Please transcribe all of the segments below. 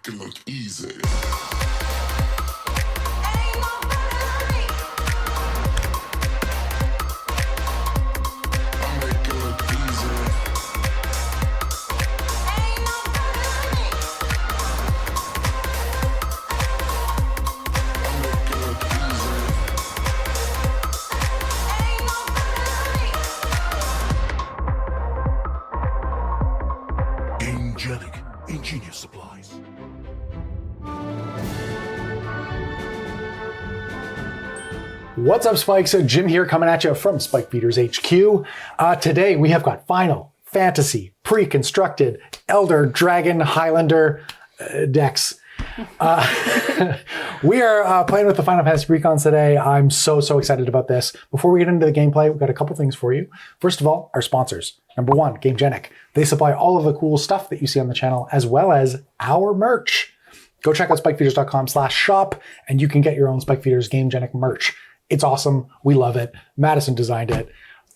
make it look easy. Ingenious supplies. What's up, Spikes? Jim here coming at you from Spike Feeders HQ. Today we have got Final Fantasy pre-constructed Elder Dragon Highlander decks. We are playing with the Final Fantasy Precons today. I'm so excited about this. Before we get into the gameplay, we've got a couple things for you. First of all, our sponsors. Number one, Gamegenic. They supply all of the cool stuff that you see on the channel, as well as our merch. Go check out spikefeeders.com/shop, and you can get your own Spike Feeders Gamegenic merch. It's awesome. We love it. Madison designed it.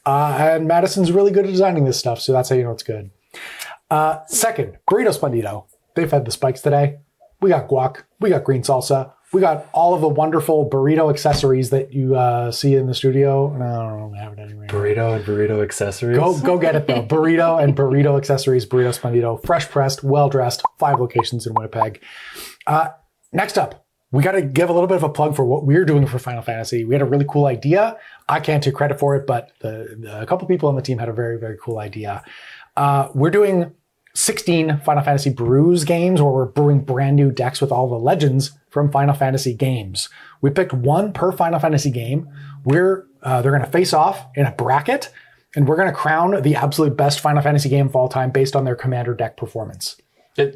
And Madison's really good at designing this stuff, so that's how you know it's good. Second, Burrito Splendido. They fed the Spikes today. We got guac. We got green salsa. We got all of the wonderful burrito accessories that you see in the studio. No, I don't have it anyway. Burrito and burrito accessories? Go get it, though. Burrito and burrito accessories. Burrito Splendido. Fresh pressed, well-dressed. 5 locations in Winnipeg. Next up, we got to give a little bit of a plug for what we're doing for Final Fantasy. We had a really cool idea. I can't take credit for it, but a couple people on the team had a very cool idea. We're doing 16 Final Fantasy Brews games where we're brewing brand new decks with all the legends from Final Fantasy games. We picked one per Final Fantasy game. They're going to face off in a bracket, and we're going to crown the absolute best Final Fantasy game of all time based on their commander deck performance.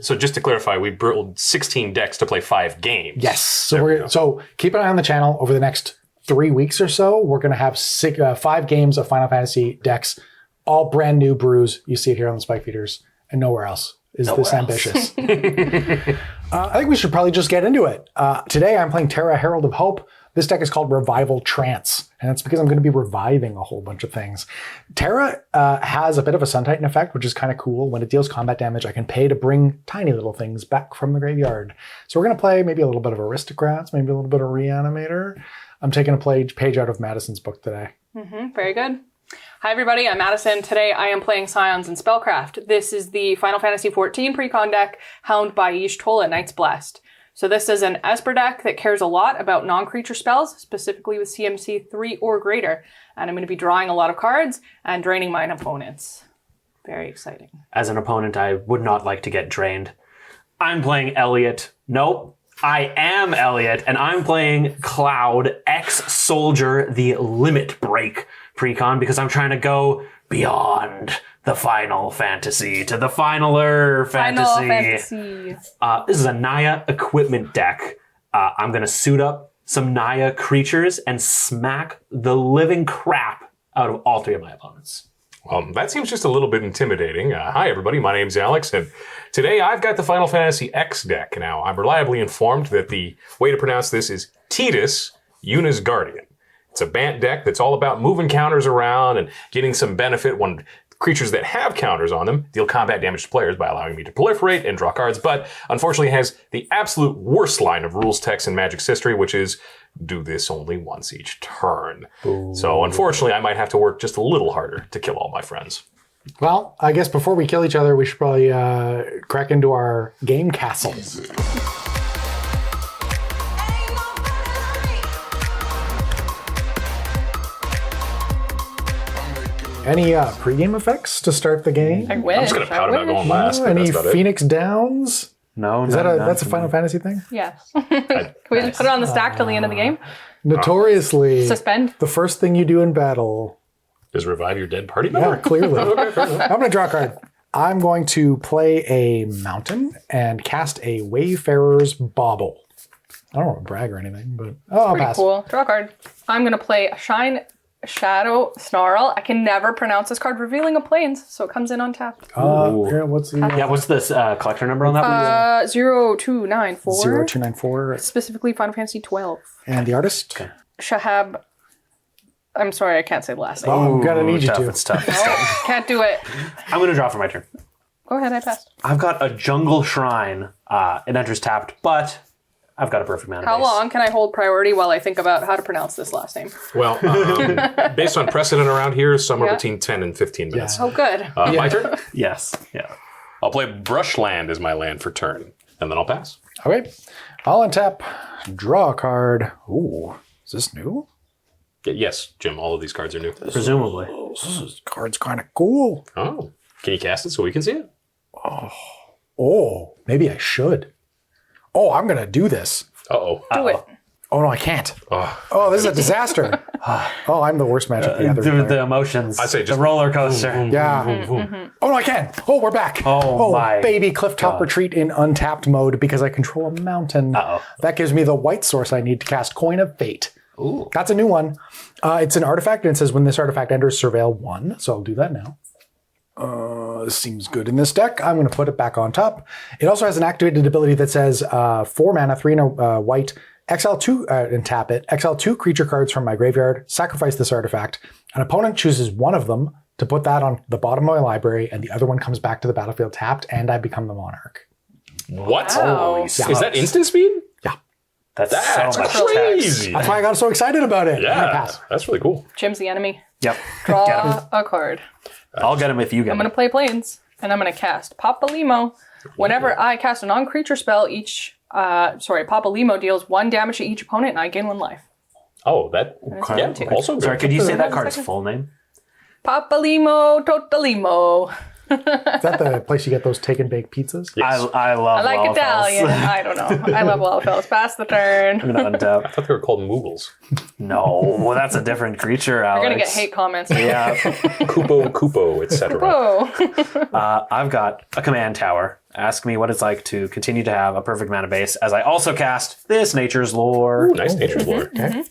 So just to clarify, we built 16 decks to play 5 games. Yes. So keep an eye on the channel over the next 3 weeks or so. We're going to have 5 games of Final Fantasy decks, all brand new brews. You see it here on the Spike Feeders. And nowhere else is this ambitious. I think we should probably just get into it. Today I'm playing Terra, Herald of Hope. This deck is called Revival Trance, and that's because I'm going to be reviving a whole bunch of things. Terra has a bit of a Sun Titan effect, which is kind of cool. When it deals combat damage, I can pay to bring tiny little things back from the graveyard. So we're going to play maybe a little bit of Aristocrats, maybe a little bit of Reanimator. I'm taking a page out of Madison's book today. Very good. Hi everybody, I'm Madison. Today I am playing Scions and Spellcraft. This is the Final Fantasy XIV Precon deck, Hound by Y'shtola, Knights Blessed. So this is an Esper deck that cares a lot about non-creature spells, specifically with CMC 3 or greater. And I'm going to be drawing a lot of cards and draining my opponents. Very exciting. As an opponent, I would not like to get drained. I'm playing Elliot. Nope. I am Elliot, and I'm playing Cloud X-Soldier, the Limit Break Precon, because I'm trying to go beyond the Final Fantasy to the Finaler Fantasy. This is a Naya equipment deck. I'm going to suit up some Naya creatures and smack the living crap out of all 3 of my opponents. That seems just a little bit intimidating. Hi, everybody. My name's Alex, and today I've got the Final Fantasy X deck. Now, I'm reliably informed that the way to pronounce this is Tidus, Yuna's Guardian. It's a Bant deck that's all about moving counters around and getting some benefit when creatures that have counters on them deal combat damage to players by allowing me to proliferate and draw cards, but unfortunately it has the absolute worst line of rules text in Magic's history, which is do this only once each turn. Ooh. So unfortunately I might have to work just a little harder to kill all my friends. Well, I guess before we kill each other, we should probably crack into our game castle. Any pregame effects to start the game? I wish. I'm just going to pout about going last. Any Phoenix Downs? No, that's a Final Fantasy thing? Yes. Can we just put it on the stack till the end of the game? Notoriously, Suspend. The first thing you do in battle. Does revive your dead party member? Yeah, clearly. Okay, I'm going to draw a card. I'm going to play a mountain and cast a Wayfarer's Bauble. I don't want to brag or anything, but I'll pass. Cool. Draw a card. I'm going to play a Shine Shadow Snarl. I can never pronounce this card. Revealing a Plains, so it comes in untapped. What's the... what's this collector number on that one? 0294. 0294. Specifically Final Fantasy 12. And the artist? Okay. Shahab. I'm sorry, I can't say the last name. Oh, I'm gonna need you to. It's tough. Can't do it. I'm going to draw for my turn. Go ahead, I passed. I've got a Jungle Shrine. It enters tapped, but I've got a perfect mana How base. long can I hold priority while I think about how to pronounce this last name? Well, based on precedent around here, somewhere Yeah. between 10 and 15 minutes. Oh, good. My turn? Yes. Yeah. I'll play Brushland as my land for turn, and then I'll pass. Okay. I'll untap, draw a card. Ooh, is this new? Yes, Jim, all of these cards are new. Presumably. This card's kind of cool. Oh, can you cast it so we can see it? Oh, maybe I should. Oh, I'm going to do this. Uh-oh. Do it. Oh, no, I can't. Oh. Oh, this is a disaster. Oh, I'm the worst Magic the Gathering player. The emotions. I say just the roller coaster. Yeah. Oh, no, I can. Oh, we're back. Oh, my baby clifftop retreat in untapped mode because I control a mountain. Uh-oh. That gives me the white source I need to cast Coin of Fate. Ooh. That's a new one. It's an artifact, and it says when this artifact enters, surveil 1. So I'll do that now. This seems good in this deck. I'm going to put it back on top. It also has an activated ability that says 4 mana, 3 and a white, exile 2 and tap it. Exile 2 creature cards from my graveyard, sacrifice this artifact. An opponent chooses one of them to put that on the bottom of my library, and the other one comes back to the battlefield tapped, and I become the monarch. What? Wow. Is that instant speed? That's That's so much crazy. That's why I got so excited about it. I'm gonna Yeah, pass. that's really cool. Jim's the enemy. Yep. Draw a card. I'll get him if you get I'm him. going to play Plains, and I'm going to cast Papalimo. Whenever I cast a non-creature spell, Papalimo deals 1 damage to each opponent, and I gain 1 life. Oh, that yeah, Too. also good. Sorry, could you say that Hold on a card's second. full name? Papalimo Totalimo. Is that the place you get those take and bake pizzas? Yes. I love I like Wildfels. Italian. I don't know. I love Wildfels. Pass the turn. I'm going to untap. I thought they were called Moogles. No, well, that's a different creature, Alex. You're going to get hate comments. Yeah. Kupo, etc. Whoa. I've got a command tower. Ask me what it's like to continue to have a perfect mana base as I also cast this Nature's Lore. Ooh, nice Nature's Lore. Okay.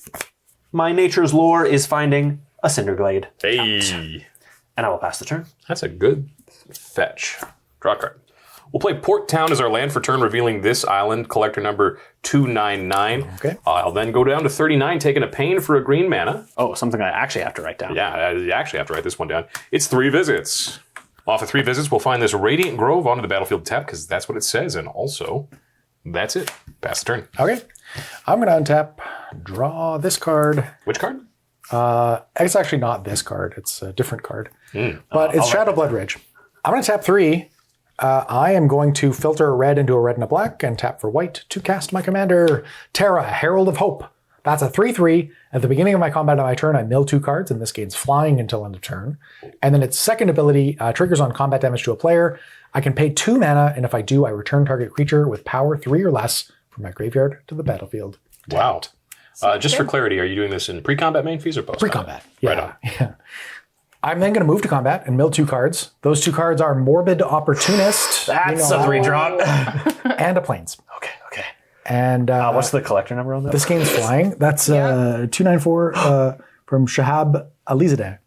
My Nature's Lore is finding a Cinderglade. Hey, And I will pass the turn. that's a good fetch. Draw a card. We'll play Port Town as our land for turn, revealing this island, collector number 299. Okay. I'll then go down to 39, taking a pain for a green mana. Oh, something I actually have to write down. Yeah, you actually have to write this one down. It's 3 visits. Off of 3 visits, we'll find this Radiant Grove onto the battlefield tap, because that's what it says, and also, that's it. Pass the turn. Okay. I'm going to untap, draw this card. Which card? It's actually not this card. It's a different card. But it's Shadow Blood Ridge. I'm going to tap 3. I am going to filter a red into a red and a black and tap for white to cast my commander, Terra, Herald of Hope. That's a 3/3. At the beginning of my combat on my turn, I mill 2 cards, and this gains flying until end of turn. And then its second ability triggers on combat damage to a player. I can pay 2 mana, and if I do, I return target creature with power 3 or less from my graveyard to the battlefield. Wow. Just for clarity, are you doing this in pre-combat main phase or post? Pre-combat. Yeah. Right on. Yeah. I'm then going to move to combat and mill 2 cards. Those 2 cards are Morbid Opportunist. That's a 3-drop. and a Plains. Okay. And What's the collector number on that? this game's flying. That's 294 from Shahab Alizadeh.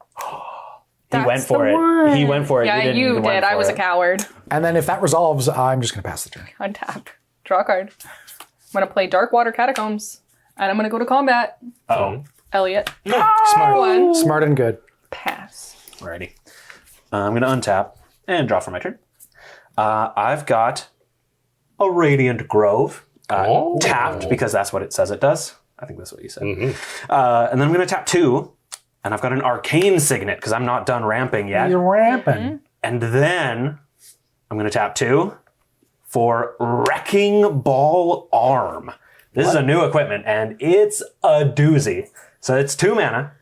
He went That's for the it. one. He went for it. Yeah, didn't. you He went did. I for was it. a coward. And then if that resolves, I'm just going to pass the turn. Untap. Draw a card. I'm going to play Darkwater Catacombs. And I'm going to go to combat. Oh, Elliot. Smart. One. Smart and good. Pass. alrighty. I'm going to untap and draw for my turn. I've got a Radiant Grove tapped because that's what it says it does. I think that's what you said. And then I'm going to tap 2, and I've got an Arcane Signet because I'm not done ramping yet. You're ramping. And then I'm going to tap 2 for Wrecking Ball Arm. This is a new equipment, and it's a doozy. So it's 2 mana.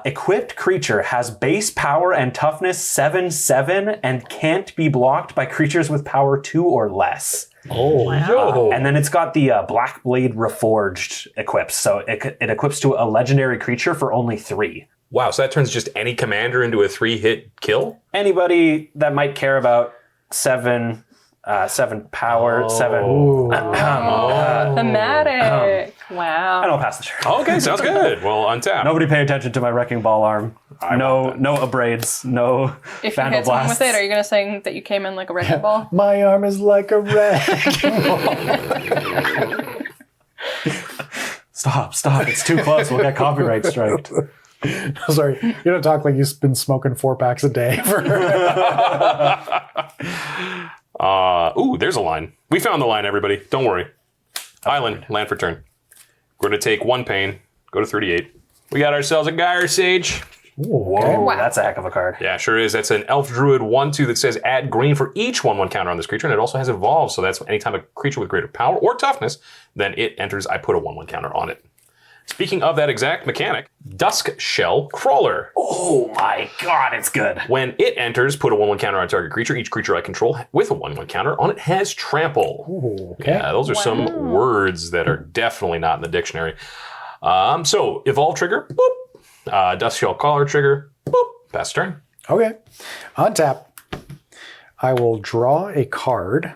Equipped creature has base power and toughness 7/7 and can't be blocked by creatures with power 2 or less. Oh, yo. And then it's got the Black Blade Reforged equipped. So it equips to a legendary creature for only 3. Wow, so that turns just any commander into a 3-hit kill? Anybody that might care about 7 power, 7. Thematic. Wow. And I'll pass the turn. Okay, sounds good. Well, untap. Nobody pay attention to my Wrecking Ball Arm. No Abrades. No If you Vandal hit someone Blasts. with it, are you going to sing that you came in like a wrecking ball? My arm is like a wreck. Stop. It's too close. We'll get copyright striked. Sorry, you don't talk like you've been smoking 4 packs a day. Ooh, there's a line. We found the line, everybody. Don't worry. Island, land for turn. We're going to take 1 pain, go to 38. We got ourselves a Gyre Sage. Ooh, okay. Whoa, that's a heck of a card. Yeah, sure is. That's an Elf Druid 1/2 that says add green for each 1/1 counter on this creature, and it also has evolve, so that's anytime a creature with greater power or toughness, then it enters, I put a 1/1 counter on it. Speaking of that exact mechanic, Dusk Shell Crawler. Oh my god, it's good. When it enters, put a 1/1 counter on target creature. Each creature I control with a 1/1 counter on it has trample. Ooh, okay. Yeah, those are some words that are definitely not in the dictionary. So, evolve trigger, boop. Dusk Shell Crawler trigger, boop. Pass turn. Okay. Untap. I will draw a card.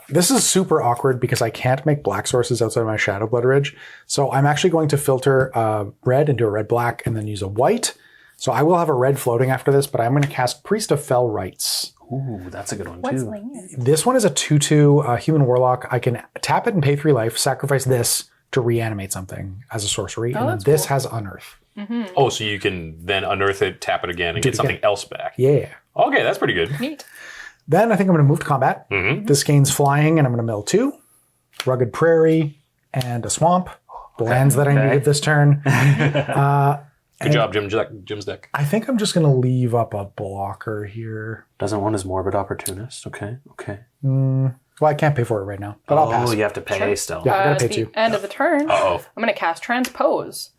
This is super awkward because I can't make black sources outside of my Shadow Blood Ridge. So I'm actually going to filter red into a red-black and then use a white. So I will have a red floating after this, but I'm going to cast Priest of Fell Rites. Ooh, that's a good one What's too. land? This one is a 2/2 human warlock. I can tap it and pay 3 life, sacrifice this to reanimate something as a sorcery, and then that's this cool. has unearth. Oh, so you can then unearth it, tap it again, and get something else back. Yeah. Okay, that's pretty good. Neat. Then I think I'm going to move to combat. This gains flying, and I'm going to mill 2. Rugged Prairie and a swamp. The lands that I needed this turn. Good job, Jim's deck. I think I'm just going to leave up a blocker here. Doesn't want his Morbid Opportunist. Okay. Well, I can't pay for it right now, but I'll pass. Oh, you have to pay still. Yeah, I At gotta pay the 2. end of the turn, Uh-oh. I'm going to cast Transpose.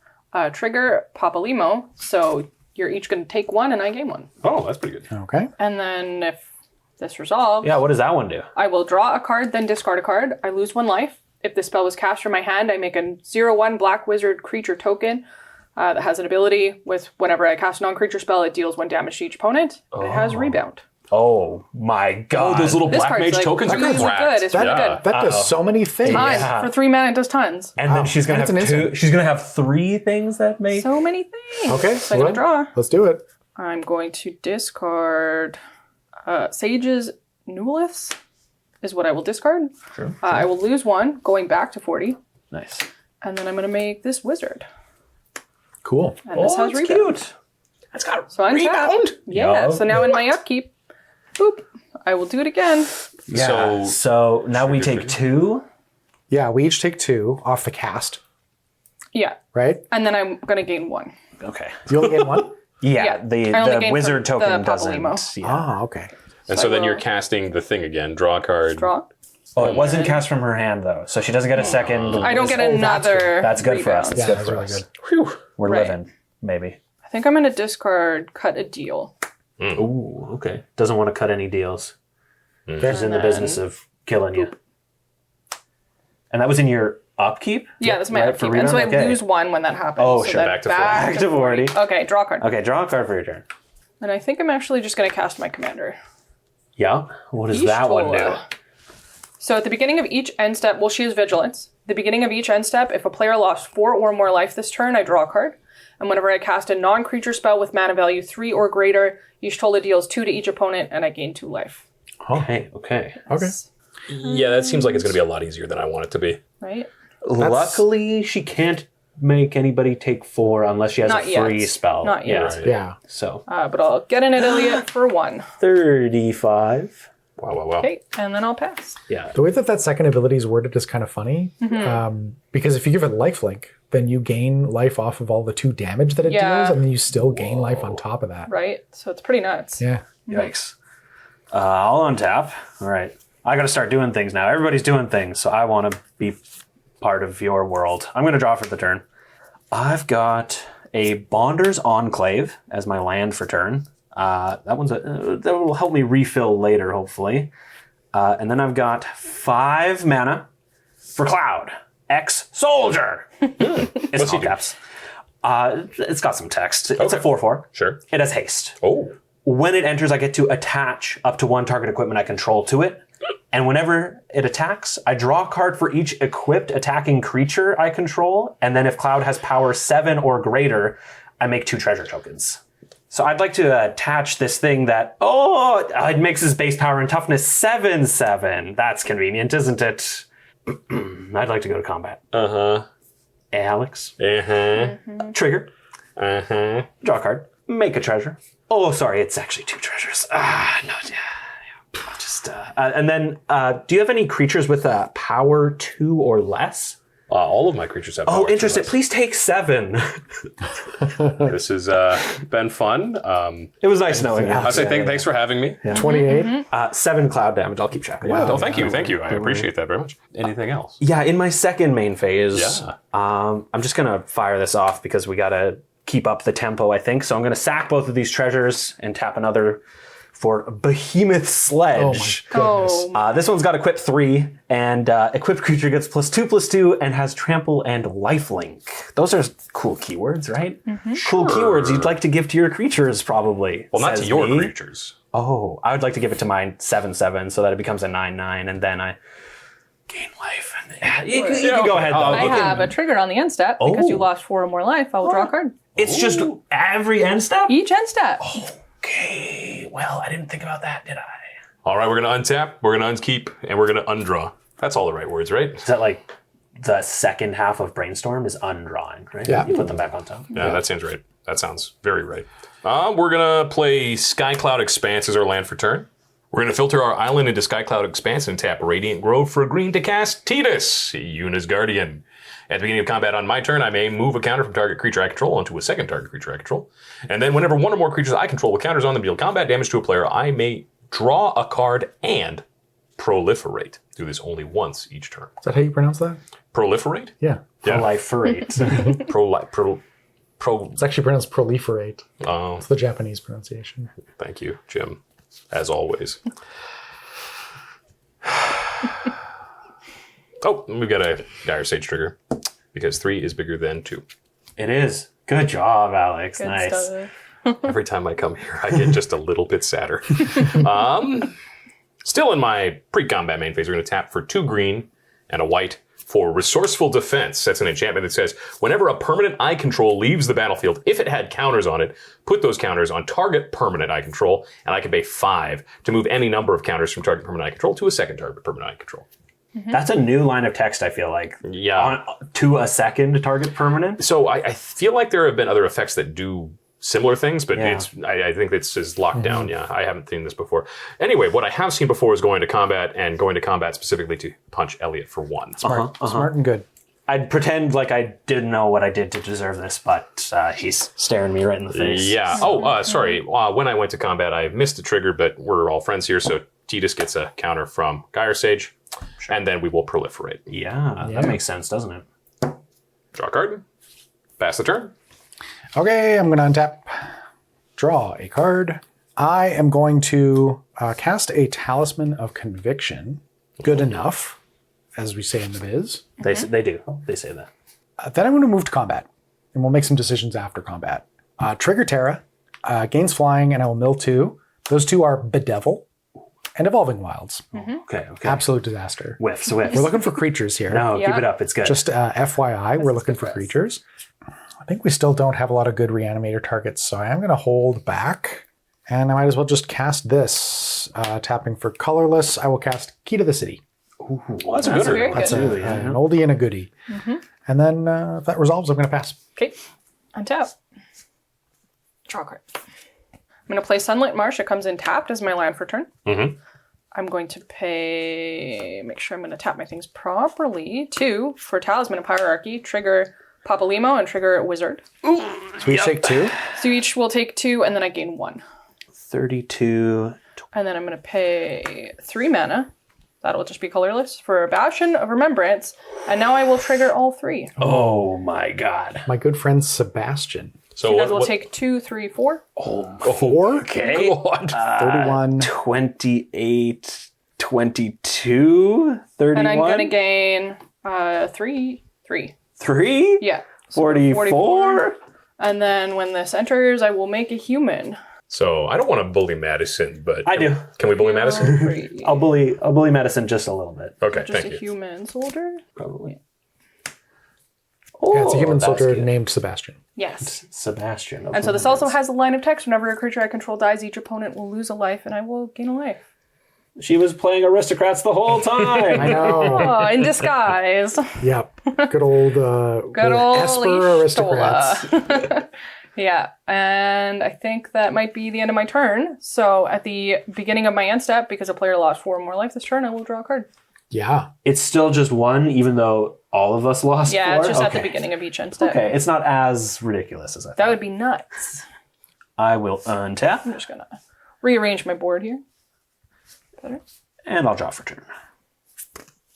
Trigger Papalimo, so you're each going to take 1 and I gain 1. Oh, that's pretty good. Okay. And then if this resolves, Yeah, what does that one do? I will draw a card, then discard a card. I lose 1 life. If the spell was cast from my hand, I make a 0/1 black wizard creature token that has an ability with whenever I cast a non-creature spell, it deals 1 damage to each opponent. It has rebound. Oh my god. Oh, those little This black card's mage like tokens are really cracked. good. It's really Yeah. good. That does so many things. Tons. Yeah. For 3 mana, it does tons. And then she's gonna That's have amazing. 2. She's gonna have 3 things that make. So many things. Okay, So I'm going to draw. Let's do it. I'm going to discard Sage's Newliths is what I will discard. Sure. I will lose 1, going back to 40. Nice. And then I'm going to make this wizard. Cool. And this has rebound. cute. That's got So I'm rebound. Yeah, Yo. so now in my upkeep, boop, I will do it again. Yeah. So now we take 2. Yeah, we each take 2 off the cast, Yeah. right? And then I'm going to gain 1. Okay. You only get 1? Yeah. Yeah, I only The gain wizard from the token doesn't. Papalimo. Yeah. Ah, okay. And so then will- you're casting the thing again. Draw a card. Draw. Oh, it wasn't cast from her hand though, so she doesn't get a second. I don't get that's another. good. That's good for us. rebound. It's Yeah, good that's for really us. good. Whew. We're Right. living, maybe. I think I'm going to discard Cut a Deal. Ooh, okay. Doesn't want to cut any deals. There's She's in the business of killing you. And that was in your upkeep? Yeah, that's my Right, upkeep. for And so I rebound? Okay. lose 1 when that happens. Oh, so sure, then back to Back to 40. Okay, draw a card. Okay, draw a card for your turn. And I think I'm actually just going to cast my commander. Yeah. What does that one do? Ishtola. So at the beginning of each end step, well, she has vigilance. The beginning of each end step, if a player lost 4 or more life this turn, I draw a card. And whenever I cast a non-creature spell with mana value 3 or greater, Ishtola deals 2 to each opponent, and I gain 2 life. Okay, okay. Okay. Yeah, that seems like it's going to be a lot easier than I want it to be. Right? Luckily, she can't make anybody take 4 unless she has Not a yet. free spell. Not yet. Yeah. Yeah. So, But I'll get in at Elliot for 1. 35. Wow, wow, wow. Okay, and then I'll pass. Yeah. The way that second ability is worded is kind of funny. Because if you give it lifelink, then you gain life off of all the 2 damage that it Yeah. deals, and then you still gain life on top of that. Right? So it's pretty nuts. Yeah. Yikes. I'll untap. All right. I got to start doing things now. Everybody's doing things, so I want to be part of your world. I'm going to draw for the turn. I've got a Bonder's Enclave as my land for turn. That one's that will help me refill later, hopefully. And then I've got 5 mana for Cloud. Ex-Soldier. It's all caps. It's got some text. It's a Okay. 4/4. Sure. It has haste. Oh. When it enters, I get to attach up to 1 target equipment I control to it. And whenever it attacks, I draw a card for each equipped attacking creature I control. And then if Cloud has power 7 or greater, I make 2 treasure tokens. So I'd like to attach this thing that, it makes his base power and toughness 7/7. That's convenient, isn't it? I'd like to go to combat. Uh-huh. Alex. Uh-huh. Trigger. Uh-huh. Draw a card. Make a treasure. Oh, sorry, it's actually 2 treasures. No, yeah. Just and then, do you have any creatures with power 2 or less? All of my creatures have power. Oh, interesting. Please take 7. This has been fun. It was nice knowing you. I say thanks for having me. 28. 7 cloud damage. I'll keep track of that. Oh, thank you. I appreciate that very much. Anything else? Yeah, in my second main phase, Yeah. I'm just going to fire this off because we got to keep up the tempo, I think. So I'm going to sack both of these treasures and tap another for Behemoth Sledge. Oh, This one's got equip 3, and equipped creature gets +2/+2 and has trample and lifelink. Those are cool keywords, right? Cool keywords you'd like to give to your creatures, probably. Well, not to says your me. creatures. Oh, I would like to give it to mine 7/7 so that it becomes a 9/9, and then I gain life. And you can go ahead, though. I have a trigger on the end step because you lost 4 or more life. I will draw a card. It's just every end step? Each end step. Okay. Well, I didn't think about that, did I? All right, we're going to untap, we're going to unkeep, and we're going to undraw. That's all the right words, right? Is that like the second half of Brainstorm is undrawing, right? Yeah. You put them back on top. Yeah, that sounds right. That sounds very right. We're going to play Skycloud Expanse as our land for turn. We're going to filter our island into Skycloud Expanse and tap Radiant Grove for a green to cast Tidus, Yuna's Guardian. At the beginning of combat on my turn, I may move a counter from target creature I control onto a second target creature I control. And then whenever one or more creatures I control with counters on them deal combat damage to a player, I may draw a card and proliferate. Do this only once each turn. Is that how you pronounce that? Proliferate? Yeah. Yeah. Proliferate. It's actually pronounced proliferate. Oh, It's the Japanese pronunciation. thank you, Jim. As always. Oh, we've got a Dire Sage trigger because 3 is bigger than 2. It is. Good job, Alex. Good Nice. stuff. Every time I come here, I get just a little bit sadder. Still in my pre-combat main phase, we're going to tap for 2 green and a white for Resourceful Defense. That's an enchantment that says, whenever a permanent I control leaves the battlefield, if it had counters on it, put those counters on target permanent I control, and I can pay 5 to move any number of counters from target permanent I control to a second target permanent I control. That's a new line of text, I feel like. Yeah. To a second target permanent. So I feel like there have been other effects that do similar things, but Yeah. I think this is locked down. Yeah, I haven't seen this before. Anyway, what I have seen before is going to combat, and going to combat specifically to punch Elliot for 1. Smart. Smart and good. I'd pretend like I didn't know what I did to deserve this, but he's staring me right in the face. Yeah. Oh, sorry. When I went to combat, I missed a trigger, but we're all friends here, so Tidus gets a counter from Gyre Sage, and then we will proliferate. Yeah, that makes sense, doesn't it? Draw a card. Pass the turn. Okay, I'm going to untap. Draw a card. I am going to cast a Talisman of Conviction. Good enough, as we say in the biz. They do. They say that. Then I'm going to move to combat, and we'll make some decisions after combat. Trigger Terra, gains flying, and I will mill 2. Those 2 are Bedevil and Evolving Wilds. Okay. Absolute disaster. Whiffs. We're looking for creatures here. No, Yeah. keep it up. It's good. Just FYI, we're looking for creatures. I think we still don't have a lot of good reanimator targets, so I am going to hold back. And I might as well just cast this. Tapping for colorless, I will cast Key to the City. Well, that's a good very one. That's good. an oldie and a goodie. And then if that resolves, I'm going to pass. Okay. Untap. Draw a card. I'm going to play Sunlit Marsh. It comes in tapped as my land for turn. I'm going to pay... Make sure I'm going to tap my things properly. 2 for Talisman of Hierarchy. Trigger Papalimo and trigger Wizard. So we each take 2. So each will take 2, and then I gain 1. 32. And then I'm going to pay 3 mana. That'll just be colorless for a Bastion of Remembrance. And now I will trigger all 3. Oh my god. My good friend Sebastian. So You guys will take 2, 3, 4. 4? Okay. 31. 28, 22, 31. And I'm going to gain 3. 3? Yeah. So 44? And then when this enters, I will make a human. So I don't want to bully Madison, but I do. Can we bully Madison? 3. I'll bully Madison just a little bit. Okay, Just thank a you. human soldier? Probably. Yeah, it's a human that's soldier good. named Sebastian. Yes. Sebastian. And so this also has a line of text. Whenever a creature I control dies, each opponent will lose a life, and I will gain a life. She was playing aristocrats the whole time. I know. Oh, in disguise. Yep. Good old, Good old Esper aristocrats. Ishtola. Yeah, and I think that might be the end of my turn. So at the beginning of my end step, because a player lost 4 or more life this turn, I will draw a card. Yeah. It's still just 1, even though all of us lost 4? Yeah, it's just at the Okay. beginning of each end step. Okay, it's not as ridiculous as I thought. That would be nuts. I will untap, I'm just going to rearrange my board here. Better. and I'll draw for turn.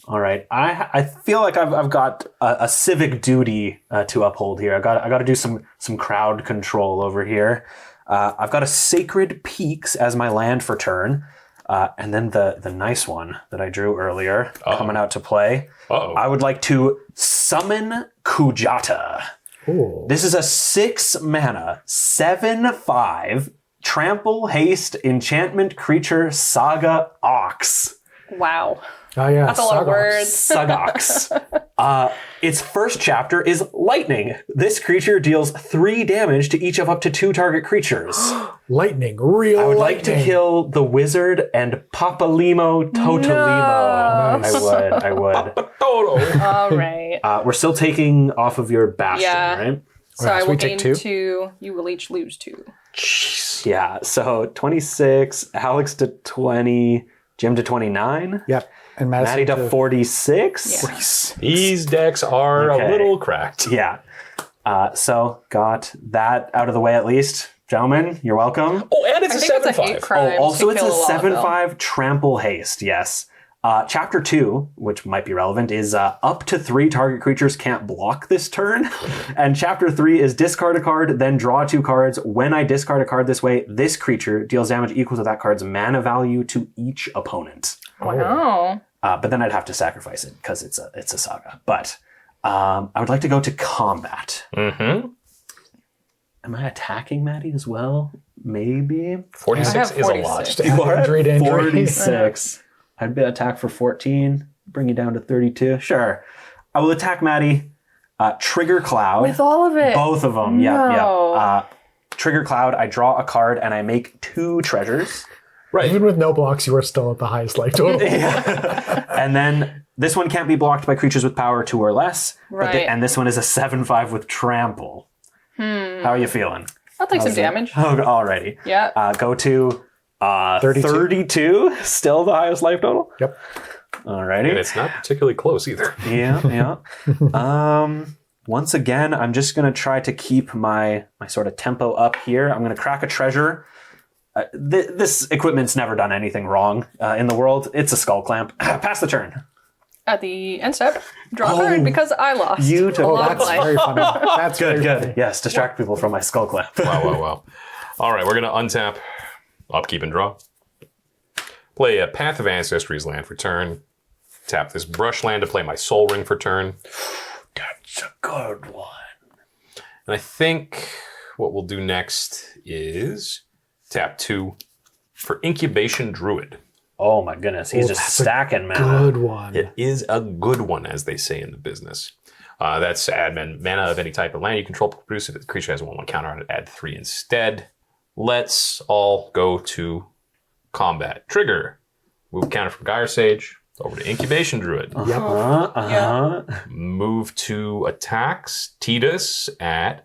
All right, I feel like I've got a civic duty to uphold here. I got to do some crowd control over here. I've got a Sacred Peaks as my land for turn, and then the nice one that I drew earlier coming out to play. I would like to summon Kujata. Ooh. This is a 6 mana, 7/5 trample haste enchantment creature saga ox. Wow. Oh, yeah. That's a lot of words. Sugox. Its first chapter is lightning. This creature deals 3 damage to each of up to 2 target creatures. Lightning. Real I would lightning. like to kill the wizard and Papalimo Totolimo. No. I would. Toto. All right. We're still taking off of your bastion, Yeah. right? So Right, I so will we take gain 2? 2. You will each lose 2. Yeah, so 26, Alex to 20, Jim to 29, Yep. And Madison Maddie to 46. These decks are Okay. a little cracked. Yeah. So got that out of the way at least. Gentlemen, you're welcome. Oh, and it's I a think it's a 7/5. hate crime. Also, to it's kill a lot, 7/5 trample haste, yes. Chapter 2, which might be relevant, is up to 3 target creatures can't block this turn. And Chapter 3 is discard a card, then draw 2 cards. When I discard a card this way, this creature deals damage equal to that card's mana value to each opponent. Wow. But then I'd have to sacrifice it because it's a saga. But I would like to go to combat. Mm-hmm. Am I attacking Maddie as well? Maybe. 46 I have is a lot. 46. You are at Injury to injury. 46. I'd be attack for 14, bring you down to 32. Sure. I will attack Maddie. Trigger Cloud. With all of it. Both of them. No. Yeah. Trigger Cloud. I draw a card and I make 2 treasures. Right. Even with no blocks, you are still at the highest life total. And then this one can't be blocked by creatures with power 2 or less. Right. And this one is a 7/5 with trample. How are you feeling? I'll take some damage. Oh, alrighty. Yeah. Go to 32. 32. Still the highest life total. Yep. Alrighty. And it's not particularly close either. Yeah. Once again, I'm just going to try to keep my sort of tempo up here. I'm going to crack a treasure. This equipment's never done anything wrong in the world. It's a skull clamp. Pass the turn. At the end step, draw a card because I lost. You took a lot That's of life. very funny. That's Good, very good. funny. Yes, distract people from my skull clamp. Wow. All right, we're going to untap, upkeep, and draw. Play a Path of Ancestry's land for turn. Tap this brush land to play my Soul Ring for turn. That's a good one. And I think what we'll do next is tap 2 for Incubation Druid. Oh my goodness, he's just that's a stacking, man. Good one. It is a good one, as they say in the business. That's add mana of any type of land you control produce. If the creature has a 1/1 counter on it, add 3 instead. Let's all go to combat. Trigger. Move counter from Gyre Sage over to Incubation Druid. Move to attacks. Tidus at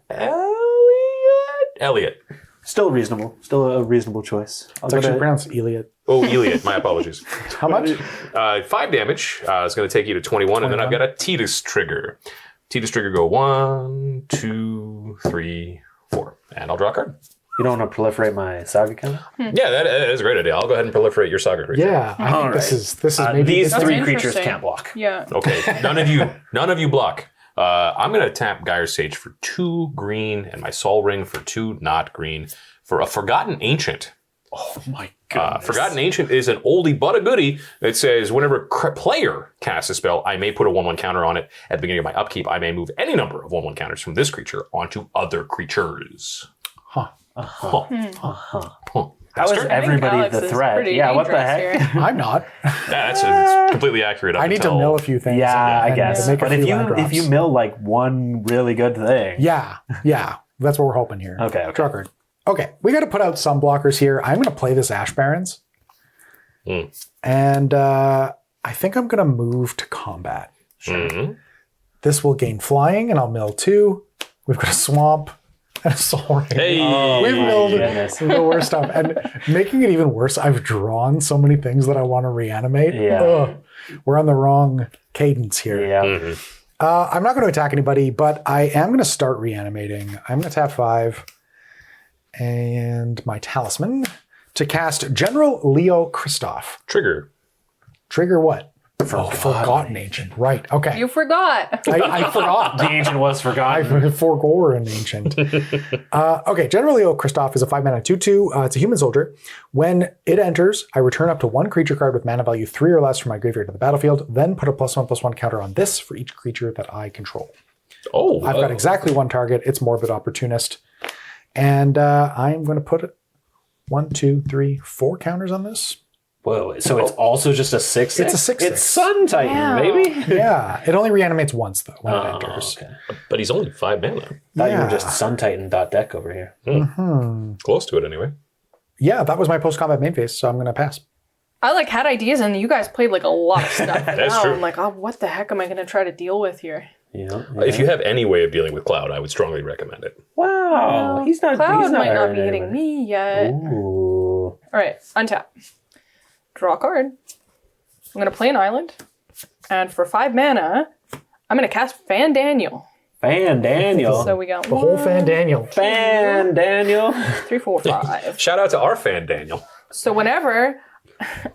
Elliot. Still reasonable. Still a reasonable choice. It's actually pronounced Eliot. Oh, Elliot. My apologies. How much? 5 damage. It's going to take you to 21, and then I've got a Tidus trigger. Tidus trigger go 1, 2, 3, 4. And I'll draw a card. You don't want to proliferate my saga counter? Yeah, that is a great idea. I'll go ahead and proliferate your saga creature. Yeah, I think this is maybe These this- 3 That's creatures interesting. can't block. Yeah. Okay, none of you block. I'm going to tap Gyre Sage for 2 green and my Soul Ring for 2 not green for a Forgotten Ancient. Oh my goodness. Forgotten Ancient is an oldie but a goodie. It says whenever player casts a spell, I may put a 1/1 counter on it. At the beginning of my upkeep, I may move any number of 1/1 counters from this creature onto other creatures. Huh. How That's is turn. everybody Alex the is threat? pretty Yeah, what the dangerous heck? here. I'm not. That's it's completely accurate. Up I need to until- mill a few things. Yeah, I and guess. Make a But few land if you drops. mill like one really good thing. Yeah, that's what we're hoping here. Okay. Draw card. Okay, we got to put out some blockers here. I'm going to play this Ash Barrens. And I think I'm going to move to combat. Mhm. This will gain flying, and I'll mill 2. We've got a swamp, and a soul ring. Hey. We've milled goodness. the worst stuff. And making it even worse, I've drawn so many things that I want to reanimate. Yeah. Ugh. We're on the wrong cadence here. Yeah. I'm not going to attack anybody, but I am going to start reanimating. I'm going to tap 5 and my talisman to cast General Leo Christoph. Trigger. Trigger what? Forgotten Ancient. Right. Okay. You forgot. I forgot. The ancient was forgotten. I forgot an ancient. Okay, General Leo Christoph is a 5-mana 2/2. It's a human soldier. When it enters, I return up to 1 creature card with mana value 3 or less from my graveyard to the battlefield, then put a +1/+1 counter on this for each creature that I control. Oh. I've got exactly 1 target. It's Morbid Opportunist. And I'm going to put 1, 2, 3, 4 counters on this. Whoa, so it's also just a 6/6? It's a 6/6. It's Sun Titan, Wow. baby. Yeah, it only reanimates once, though, when it Oh, enters. okay. But he's only 5 mana. Thought you were just Sun Titan .deck over here. Close to it anyway. Yeah, that was my post-combat main phase, so I'm going to pass. I like had ideas and you guys played like a lot of stuff. And That's now true. I'm like, oh, what the heck am I going to try to deal with here? Yeah. If you have any way of dealing with Cloud, I would strongly recommend it. Wow, he's not. Cloud he's not might not hurting be hitting anybody. me yet. Ooh. All right, untap. Draw a card. I'm going to play an island. And for 5 mana, I'm going to cast Fan Daniel. Fan Daniel. So we got The whole fan Daniel. Fan Daniel. 3, 4, 5. Shout out to our fan, Daniel. So whenever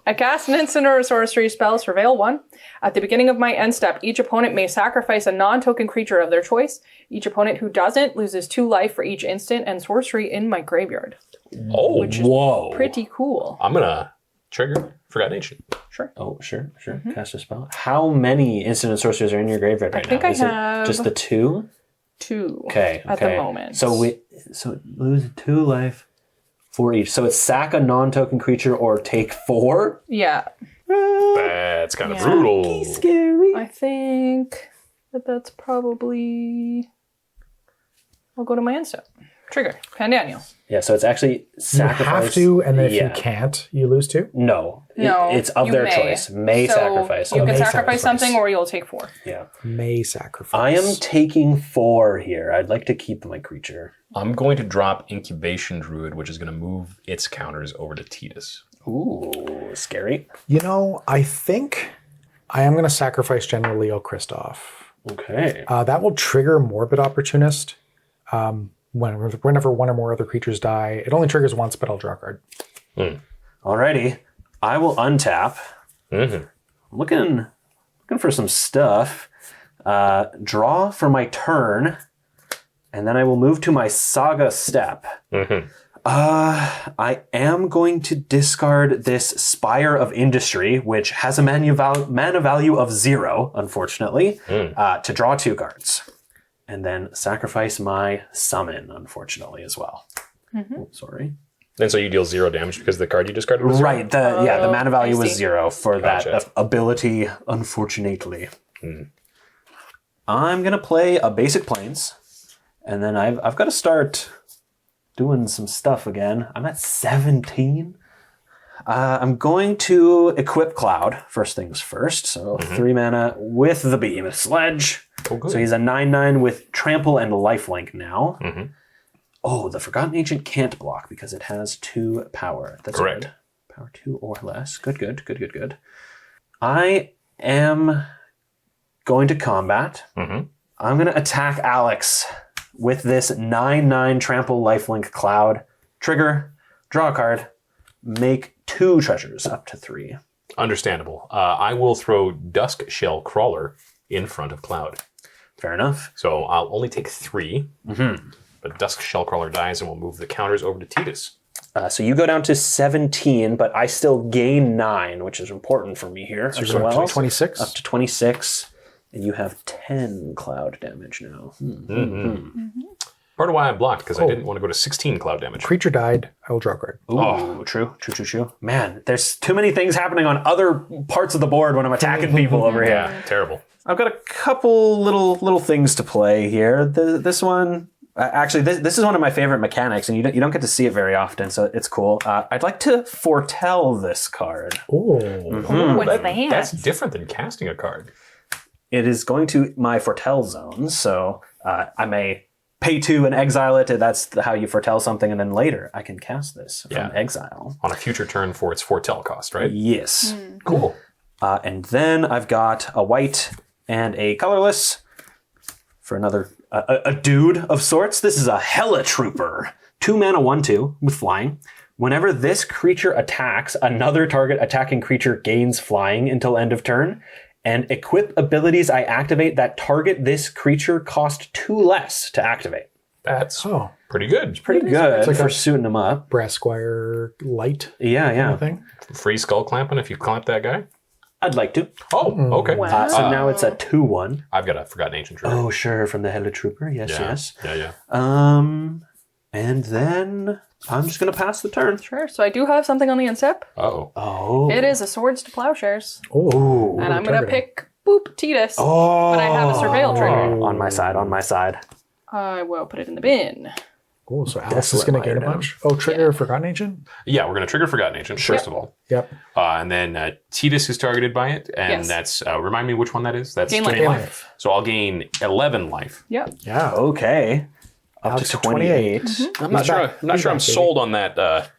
I cast an instant or a sorcery spell, Surveil 1, at the beginning of my end step, each opponent may sacrifice a non-token creature of their choice. Each opponent who doesn't loses 2 life for each instant and sorcery in my graveyard. Oh, Which is Whoa. pretty cool. I'm going to trigger Forgotten Ancient. Sure. Oh, sure. Cast a spell. How many instant and sorceries are in your graveyard right think now? I Is it have- just the 2? 2 Okay. at the moment. So lose 2 life for each. So it's sack a non-token creature or take 4. Yeah. That's kind of brutal. Scary. I think that's probably... I'll go to my end step. Trigger. Fan Daniel. Yeah. So it's actually You sacrifice. have to, and then if Yeah. you can't, you lose 2. No. No, It's of you their may. choice. May So sacrifice. You Oh, can may sacrifice sacrifice. something or you'll take 4. Yeah. May sacrifice. I am taking 4 here. I'd like to keep my creature. I'm going to drop Incubation Druid, which is going to move its counters over to Tidus. Ooh, scary. You know, I think I am going to sacrifice General Leo Christoph. Okay. That will trigger Morbid Opportunist. Whenever 1 or more other creatures die, it only triggers once, but I'll draw a card. Alrighty. I will untap. Mm-hmm. I'm looking for some stuff. Draw for my turn, and then I will move to my saga step. Mm-hmm. I am going to discard this Spire of Industry, which has a mana value of 0, unfortunately, to draw 2 cards. And then sacrifice my summon, unfortunately, as well. Oh, sorry. And so you deal 0 damage because the card you discarded was 0? Right. The mana value I was see. 0 for Gotcha. that ability, unfortunately. I'm going to play a basic plains, and then I've got to start doing some stuff again. I'm at 17. I'm going to equip Cloud, first things first. So 3 mana with the Beam of Sledge. Oh, good. So he's a 9/9 with Trample and Lifelink now. Oh, the Forgotten Ancient can't block because it has 2 power. That's Correct. good. Power 2 or less. Good. I am going to combat. I'm going to attack Alex with this 9/9 Trample Lifelink Cloud. Trigger, draw a card, make 2 treasures up to 3. Understandable. I will throw Dusk Shell Crawler in front of Cloud. Fair enough. So I'll only take 3. But Dusk Shellcrawler dies and we'll move the counters over to Tidus. So you go down to 17, but I still gain 9, which is important for me here as So well. 26. Up to 26, and you have 10 cloud damage now. Part of why I blocked, because I didn't want to go to 16 cloud damage. Creature died, I will draw a card. Ooh, true. Man, there's too many things happening on other parts of the board when I'm attacking people over here. Yeah, terrible. I've got a couple little things to play here. This one, actually, this is one of my favorite mechanics, and you don't get to see it very often, so it's cool. I'd like to foretell this card. Oh. What's that? That's different than casting a card. It is going to my foretell zone, so I may pay 2 and exile it. That's how you foretell something, and then later I can cast this from Yeah. exile. On a future turn for its foretell cost, right? Yes. Cool. And then I've got a white and a colorless for another a dude of sorts. This is a Hella Trooper. 2 mana, 1/2 with flying. Whenever this creature attacks, another target attacking creature gains flying until end of turn. And equip abilities I activate that target this creature cost 2 less to activate. That's Oh, pretty good. Pretty good like for a- suiting them up. Brass Squire light Yeah, yeah. thing. Free skull clamping if you clamp that guy. I'd like to. Oh, okay. Wow. So now it's a 2/1. I've got a Forgotten Ancient trigger. Oh, sure, from the Hella Trooper. Yes, yeah. yes. Yeah. And then I'm just gonna pass the turn. Sure. So I do have something on the instep. Uh-oh. Oh. It is a Swords to Plowshares. Oh, And I'm going to pick, boop, Tidus. Oh. But I have a Surveil trigger. On my side, on my side. I will put it in the bin. Oh, so Alice is going to gain a bunch. Oh, trigger Forgotten Ancient? Yeah, we're going to trigger Forgotten Ancient, first of all. Yep. And then Tidus is targeted by it. And Yes. that's, remind me which one that is? That's Gain life. gain life. So I'll gain 11 life. Yep. Yeah. Okay. Up Alex to at 28. 28. I'm not sure. back. I'm not He's sure I'm back, baby. sold on that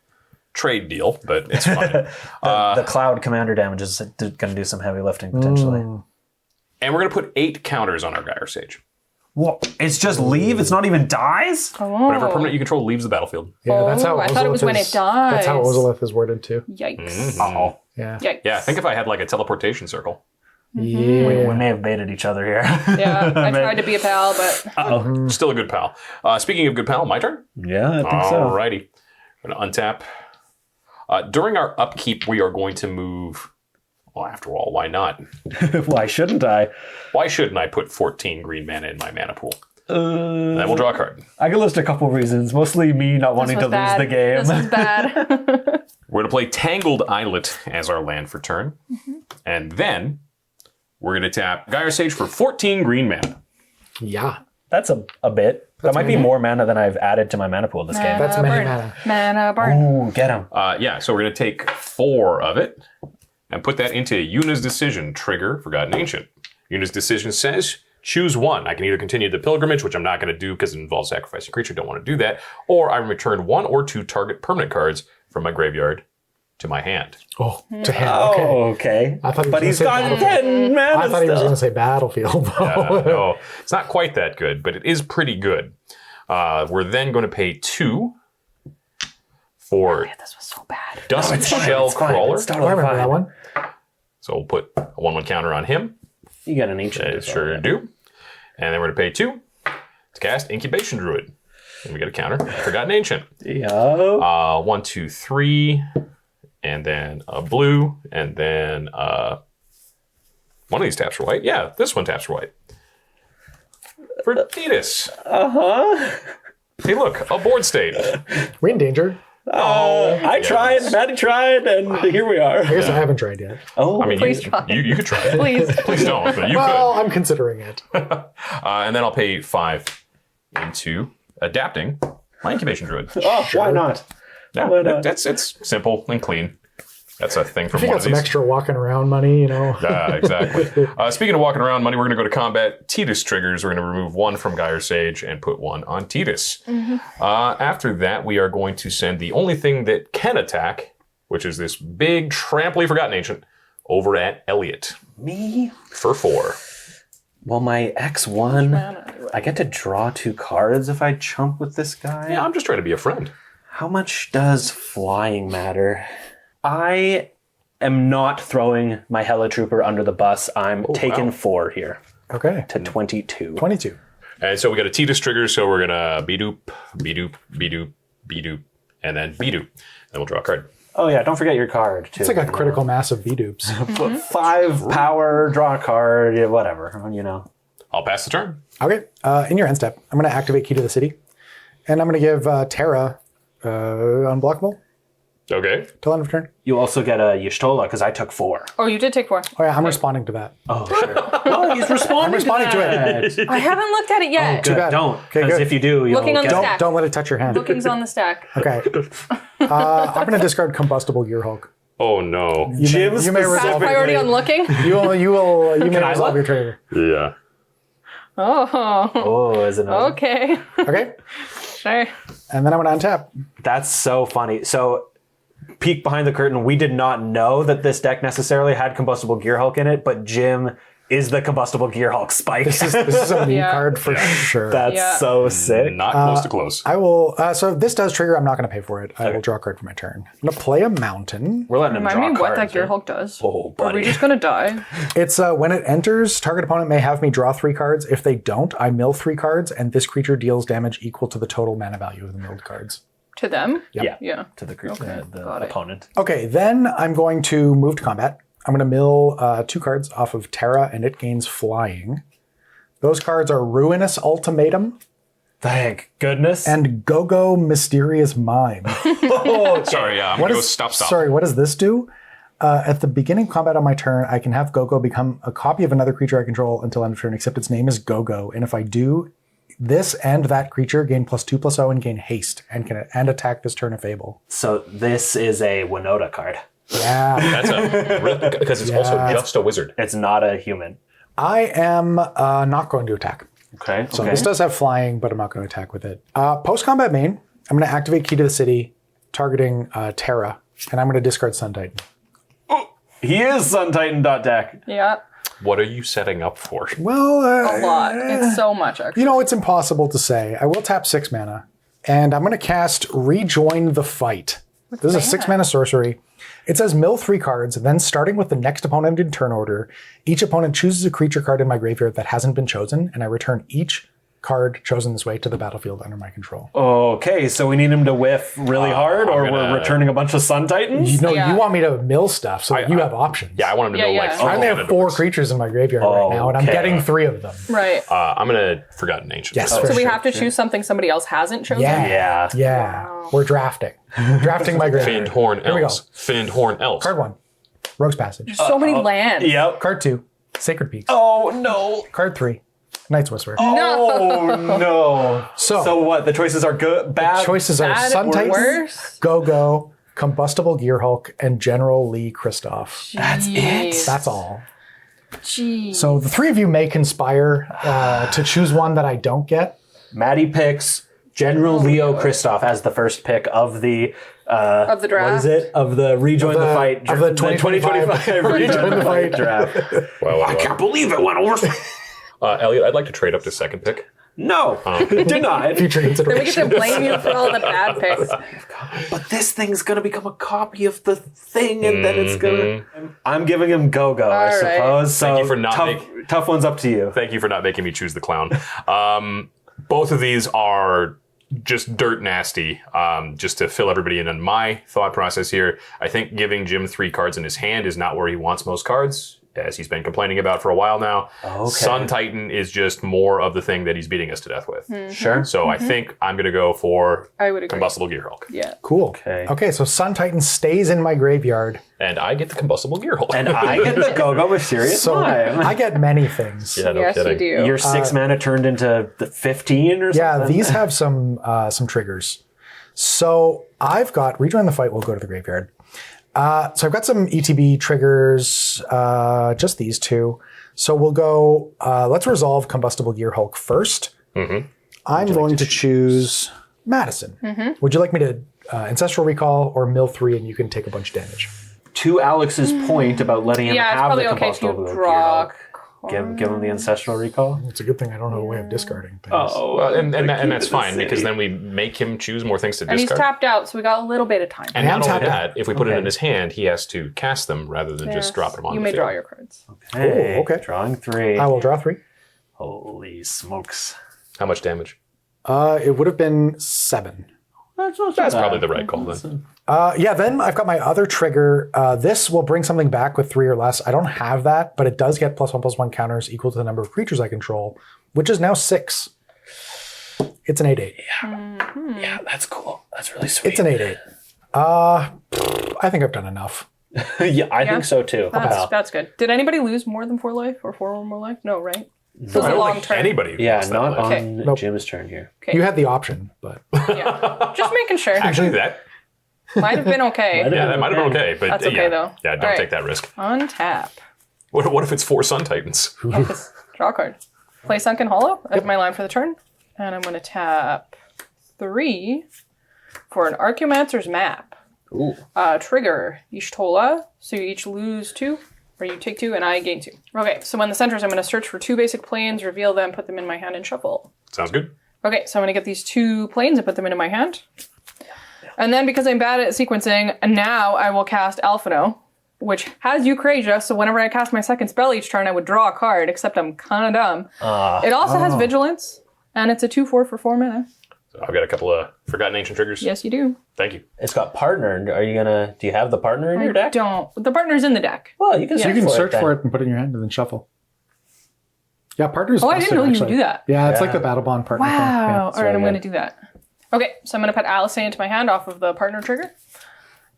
trade deal, but it's fine. The cloud commander damage is going to do some heavy lifting potentially. And we're going to put 8 counters on our Gyre Sage. What? It's just leave? It's not even dies? Whatever permanent you control leaves the battlefield. Yeah, that's how Oh, I thought it was when it dies. That's how Ozolith is worded too. Yikes. Uh-oh. Yeah. Yikes. Yeah, think if I had like a teleportation circle. Yeah. We may have baited each other here. Yeah, I tried to be a pal, but Still a good pal. Speaking of good pal, my turn. Yeah, I think so. Alrighty. I'm going to untap. During our upkeep, we are going to move. Well, after all, why not? Why shouldn't I? Why shouldn't I put 14 green mana in my mana pool? And then we'll draw a card. I can list a couple of reasons. Mostly me not wanting to lose the game. This was bad. We're going to play Tangled Islet as our land for turn. And then we're going to tap Gyre Sage for 14 green mana. Yeah. That's a bit. That might be more mana than I've added to my mana pool this game. That's many burn. mana. Mana burn. Ooh, get him. Yeah, so we're going to take 4 of it and put that into Yuna's Decision, trigger Forgotten Ancient. Yuna's Decision says, choose one. I can either continue the pilgrimage, which I'm not going to do because it involves sacrificing a creature, don't want to do that, or I return 1 or 2 target permanent cards from my graveyard to my hand. Oh, to hand. Okay. Oh, okay. I thought he was But gonna he's say got Battlefield. 10 mana I thought he was still. going to say Battlefield. though. No, it's not quite that good, but it is pretty good. We're then going to pay 2 for This was so bad. Dust Shell Crawler. It's I totally remember fine. that one. So we'll put a 1/1 counter on him. You got an ancient. I sure do. And then we're going to pay 2 to cast Incubation Druid. And we get a counter. Forgotten Ancient. Yeah. 1, 2, 3, and then a blue, and then one of these taps for white. Yeah, this one taps for white. For Tidus. Hey, look, a board state. We in danger. I tried, Maddie tried, and here we are. I guess I haven't tried yet. Oh, I mean, Please try. you could try it. Please. Please don't, but you Well, I'm considering it. could. And then I'll pay 5 into adapting my Incubation Druid. oh why not? Yeah, why not? it's simple and clean. That's a thing from If you one got of some these. extra walking around money, you know. Exactly. Speaking of walking around money, we're going to go to combat. Tidus triggers. We're going to remove 1 from Gyre Sage and put 1 on Tidus. After that, we are going to send the only thing that can attack, which is this big tramply Forgotten Ancient, over at Elliot Me? for 4. Well, my X1, I get to draw 2 cards if I chump with this guy. Yeah, I'm just trying to be a friend. How much does flying matter? I am not throwing my Hella Trooper under the bus. I'm taking wow. 4 here Okay. to 22. 22. And so we got a Tidus trigger, so we're going to Bedoop, Bedoop, Bedoop, Bedoop, and then Bedoop. Then we'll draw a card. Oh yeah, don't forget your card too. It's like a critical mass of V-dupes. 5 power, draw a card, yeah, whatever, you know. I'll pass the turn. Okay. In your end step, I'm going to activate Key to the City. And I'm going to give Terra unblockable Okay. till end of turn. You also get a Y'shtola because I took 4. Oh, you did take 4. Oh, yeah, I'm responding to that. Oh, sure. Well, he's responding. I'm responding to it. I haven't looked at it yet. Good. bad. Don't. Okay, Because good. if you do, you'll Looking on get the it. stack. Don't let it touch your hand. Bookings on the stack. Okay. I'm going to discard Combustible Gearhulk. Oh, no. Jim's You may Fast resolve priority it. on looking. You may I resolve look? your trigger. Yeah. Oh, Oh, is it? okay. Okay. Sure. And then I'm going to untap. That's so funny. So, peek behind the curtain. We did not know that this deck necessarily had Combustible Gear Hulk in it, but Jim is the Combustible Gear Hulk Spike. This is a me Yeah. card for sure. That's Yeah. so sick. Not close to close. I will. So if this does trigger, I'm not going to pay for it. I will draw a card for my turn. I'm going to play a mountain. We're letting him Remind draw me what cards, that Gear right? Hulk does. Oh, Are we buddy. just gonna die? It's when it enters, target opponent may have me draw 3 cards. If they don't, I mill 3 cards, and this creature deals damage equal to the total mana value of the milled cards. To them? Yeah. Yeah. To the creature, Okay, the got it. opponent. Okay, then I'm going to move to combat. I'm going to mill 2 cards off of Terra, and it gains flying. Those cards are Ruinous Ultimatum Thank goodness. and Go-Go Mysterious Mime. Sorry, yeah, I'm What gonna go is- stop. Sorry, what does this do? At the beginning of combat on my turn, I can have Go-Go become a copy of another creature I control until end of turn, except its name is Go-Go. And if I do, this and that creature gain +2/+0 and gain haste and attack this turn if able. So this is a Winota card. Yeah. That's because it's also just a wizard. It's not a human. I am not going to attack. Okay. So this does have flying, but I'm not going to attack with it. Post-combat main, I'm going to activate Key to the City, targeting Terra, and I'm going to discard Sun Titan. He is Sun Titan deck. Yeah. What are you setting up for? Well, A lot. It's so much, actually. you know, it's impossible to say. I will tap 6 mana, and I'm going to cast Rejoin the Fight. This is a 6 mana sorcery. It says mill 3 cards, then starting with the next opponent in turn order, each opponent chooses a creature card in my graveyard that hasn't been chosen, and I return each card chosen this way to the battlefield under my control. Okay, so we need him to whiff really hard, or I'm we're gonna- returning a bunch of Sun Titans? You know, Yeah. you want me to mill stuff, so you have options. Yeah, I want him to know Yeah, like. yeah. I only have 4 creatures in my graveyard right now, and I'm Okay. getting 3 of them. Right. I'm gonna Forgotten Ancients. Yes, So for So we sure. have to choose something somebody else hasn't chosen? Yeah. Yeah. We're drafting. Drafting my graveyard. Finned Horn Here we go. Elves. Finned Horn Elves. Card 1, Rogue's Passage. So many lands. Yep. Card 2, Sacred Peaks. Oh, no. Card 3, Night's Whisper. Oh, no. So what? The choices are good, bad? choices are Bad Sun or Titan, worse? Go-Go, Combustible Gear Hulk, and General Lee Christoph. That's it? That's all. Jeez. So the 3 of you may conspire to choose one that I don't get. Maddie picks General Leo Christoph as the first pick of the Of the draft? What is it? Of the Rejoin the Fight of the 2025 Rejoin the Fight draft. Well, I can't believe it went over. Elliot, I'd like to trade up to second pick. No, denied. Future Then we get consideration. to blame you for all the bad picks. But this thing's gonna become a copy of the thing, and then it's gonna. I'm giving him Go-Go, I right. suppose. So Thank you for not tough one's up to you. Thank you for not making me choose the clown. Both of these are just dirt nasty. Just to fill everybody in on my thought process here, I think giving Jim 3 cards in his hand is not where he wants most cards, as he's been complaining about for a while now. Okay. Sun Titan is just more of the thing that he's beating us to death with. Sure. So I think I'm going to go for I would agree. Combustible Gear Hulk. Yeah. Cool. Okay. So Sun Titan stays in my graveyard. And I get the Combustible Gear Hulk. And I get the Go-Go Mysterious So Mime. I get many things. yeah, no Yes, kidding. you do. Your 6 mana turned into the 15 or something? Yeah, these have some triggers. So I've got Rejoin the Fight will go to the graveyard. So I've got some ETB triggers, just these 2. So we'll go, let's resolve Combustible Gear Hulk first. I'm going to choose Madison. Would you like me to Ancestral Recall or Mill 3 and you can take a bunch of damage? To Alex's point about letting him Yeah, it's have probably the okay if Combustible you Gear draw. Hulk. Give him the Ancestral Recall. It's a good thing I don't know a way of discarding things. Well, and that's fine because then we make him choose more things to And he's discard. tapped out, so we got a little bit of time. And not And only tapped that, if we put it in his hand, he has to cast them rather than just drop them on You the may field. draw your cards. Hey, okay. Drawing 3. I will draw 3. Holy smokes. How much damage? It would have been 7. That's probably the right call then. Yeah, then I've got my other trigger. This will bring something back with 3 or less. I don't have that, but it does get +1/+1 counters equal to the number of creatures I control, which is now 6. It's an 8/8. Yeah, that's cool. That's really sweet. It's an 8/8. I think I've done enough. Yeah, I think so too. That's good. Did anybody lose more than 4 life or 4 or more life? No, right? So it's I a don't long think turn. anybody. Yeah, lost that not life. on Nope. Jim's turn here. Okay. You had the option, but Yeah. Just making sure. Actually, that Might have been okay. that might have been okay, but That's okay, yeah, though. yeah, don't All right. take that risk. Untap. What if it's 4 Sun Titans? Draw a card. Play Sunken Hollow as my land for the turn. And I'm going to tap 3 for an Archaeomancer's Map. Ooh. Trigger Y'shtola, so you each lose 2, or you take 2 and I gain 2. Okay, so when the centers, I'm going to search for 2 basic planes, reveal them, put them in my hand, and shuffle. Sounds good. Okay, so I'm going to get these 2 planes and put them into my hand. And then because I'm bad at sequencing, now I will cast Alphino, which has Eucrasia, so whenever I cast my second spell each turn, I would draw a card, except I'm kind of dumb. It also has Vigilance, and it's a 2/4 for 4 mana. So I've got a couple of Forgotten Ancient triggers. Yes, you do. Thank you. It's got partner. Do you have the partner in your deck? Don't. The partner's in the deck. Well, you can So search, you can for, search it, for it and put it in your hand and then shuffle. Yeah, partner's Oh, I didn't know you could do that. Yeah, it's like the Battle Bond partner thing. Wow. Yeah. All right, I'm going to do that. Okay, so I'm going to put Alisane into my hand off of the partner trigger.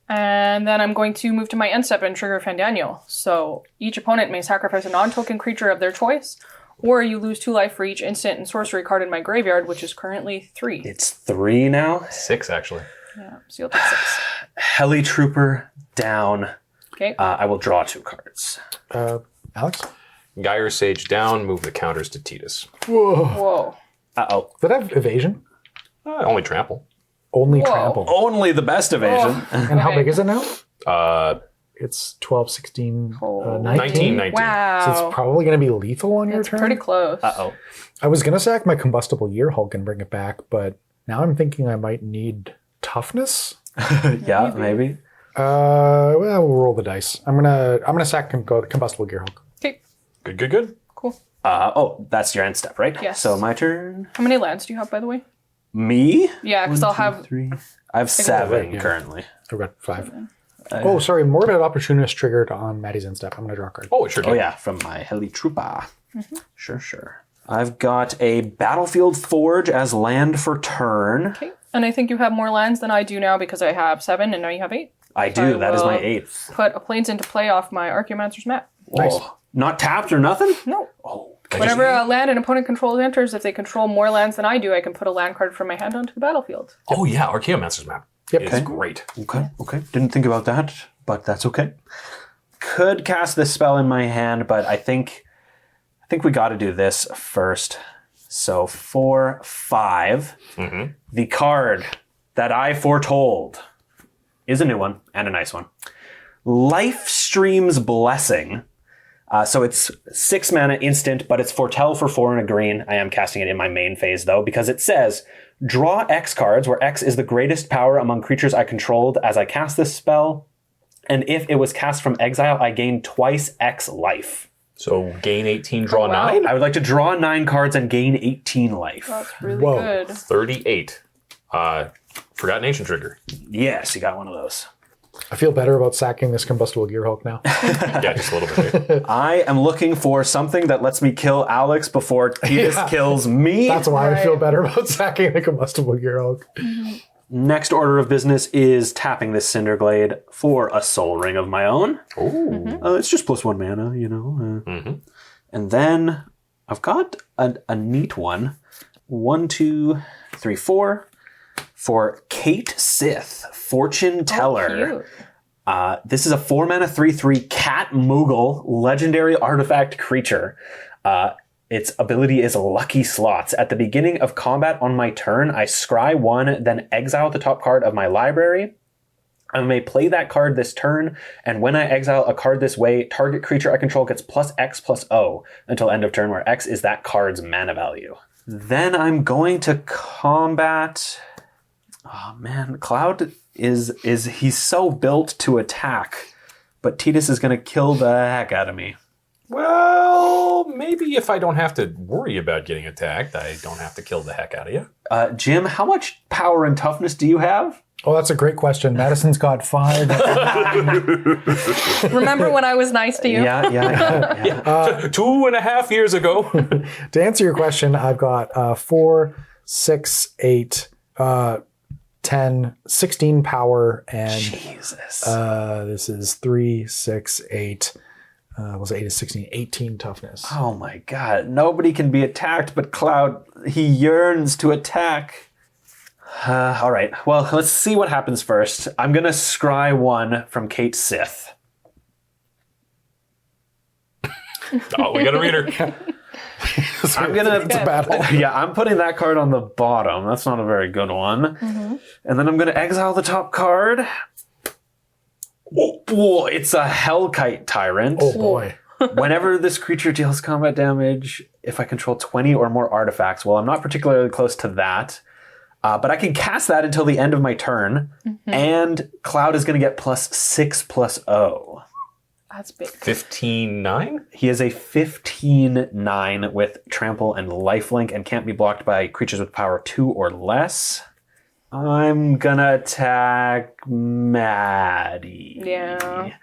And then I'm going to move to my end step and trigger Fandanyo. So each opponent may sacrifice a non-token creature of their choice, or you lose 2 life for each instant and sorcery card in my graveyard, which is currently 3. It's 3 now. 6, actually. Yeah, so you'll take 6. Heli Trooper down. Okay. I will draw 2 cards. Alex? Gyre Sage down, move the counters to Tidus. Whoa. Whoa. Uh-oh. Does that have evasion? Only trample. Only Whoa. trample. Only the best evasion. And how Okay. big is it now? Uh, It's 12, 16, Oh. 19. 19. Wow. So it's probably going to be lethal on your It's turn. pretty close. Uh-oh. I was going to sack my Combustible Year Hulk and bring it back, but now I'm thinking I might need toughness. Yeah, maybe. Well, we'll roll the dice. I'm gonna sack Combustible Gear Hulk. Okay, Good. cool. That's your end step, right? Yes. So my turn. How many lands do you have, by the way? Me? Yeah, because I'll have... 3. I have 7 yeah. currently. I've got 5. Oh, sorry. Morbid Opportunist triggered on Maddie's end step. I'm gonna draw a card. Oh, it sure Oh did. yeah, from my Heli Trooper. Sure. I've got a Battlefield Forge as land for turn. Okay, and I think you have more lands than I do now because I have 7 and now you have 8. I do. That is my will 8th. Put a planes into play off my Archaeomancer's map. Nice. Oh, not tapped or nothing? No. Oh, Whenever a land an opponent controls enters, if they control more lands than I do, I can put a land card from my hand onto the battlefield. Oh, yeah. Archaeomancer's map is great. Okay. Didn't think about that, but that's okay. Could cast this spell in my hand, but I think we got to do this first. So 4, 5. The card that I foretold is a new one and a nice one. Lifestream's Blessing. So it's 6 mana instant, but it's foretell for 4 and a green. I am casting it in my main phase though, because it says, draw X cards, where X is the greatest power among creatures I controlled as I cast this spell. And if it was cast from exile, I gain twice X life. So gain 18, draw wow. 9. I would like to draw 9 cards and gain 18 life. That's really Whoa. good. 38. Forgotten Ancient trigger. Yes, you got one of those. I feel better about sacking this Combustible Gear Hulk now. Yeah, just a little bit. I am looking for something that lets me kill Alex before Tidus kills me. That's why I feel better about sacking the Combustible Gear Hulk. Next order of business is tapping this Cinderglade for a Soul Ring of my own. Ooh. It's just +1 mana, you know. And then I've got a neat one. 1, 2, 3, 4. For Kate Sith, Fortune Teller. Cute. This is a 4 mana 3/3 Cat Moogle legendary artifact creature. Its ability is Lucky Slots. At the beginning of combat on my turn, I scry 1, then exile the top card of my library. I may play that card this turn, and when I exile a card this way, target creature I control gets +X+O until end of turn, where X is that card's mana value. Then I'm going to combat... Oh man, Cloud is he's so built to attack, but Tidus is going to kill the heck out of me. Well, maybe if I don't have to worry about getting attacked, I don't have to kill the heck out of you. Jim, how much power and toughness do you have? Oh, that's a great question. Madison's got 5. Remember when I was nice to you? Yeah. 2.5 years ago. To answer your question, I've got 4, 6, 8, 10, 16 power, and Jesus. this is 3, 6, 8. Was 8 is 16, 18 toughness. Oh my god, nobody can be attacked but Cloud. He yearns to attack. All right, well, let's see what happens first. I'm going to scry 1 from Kate Sith. Oh, we got a reader. I'm gonna. It's a battle. Yeah, I'm putting that card on the bottom. That's not a very good one. And then I'm gonna exile the top card. Oh, it's a Hellkite Tyrant. Oh boy. Whenever this creature deals combat damage, if I control 20 or more artifacts, well, I'm not particularly close to that. But I can cast that until the end of my turn, and Cloud is going to get +6/+0. That's big. 15-9? He is a 15/9 with trample and lifelink and can't be blocked by creatures with power 2 or less. I'm gonna attack Maddie. Yeah.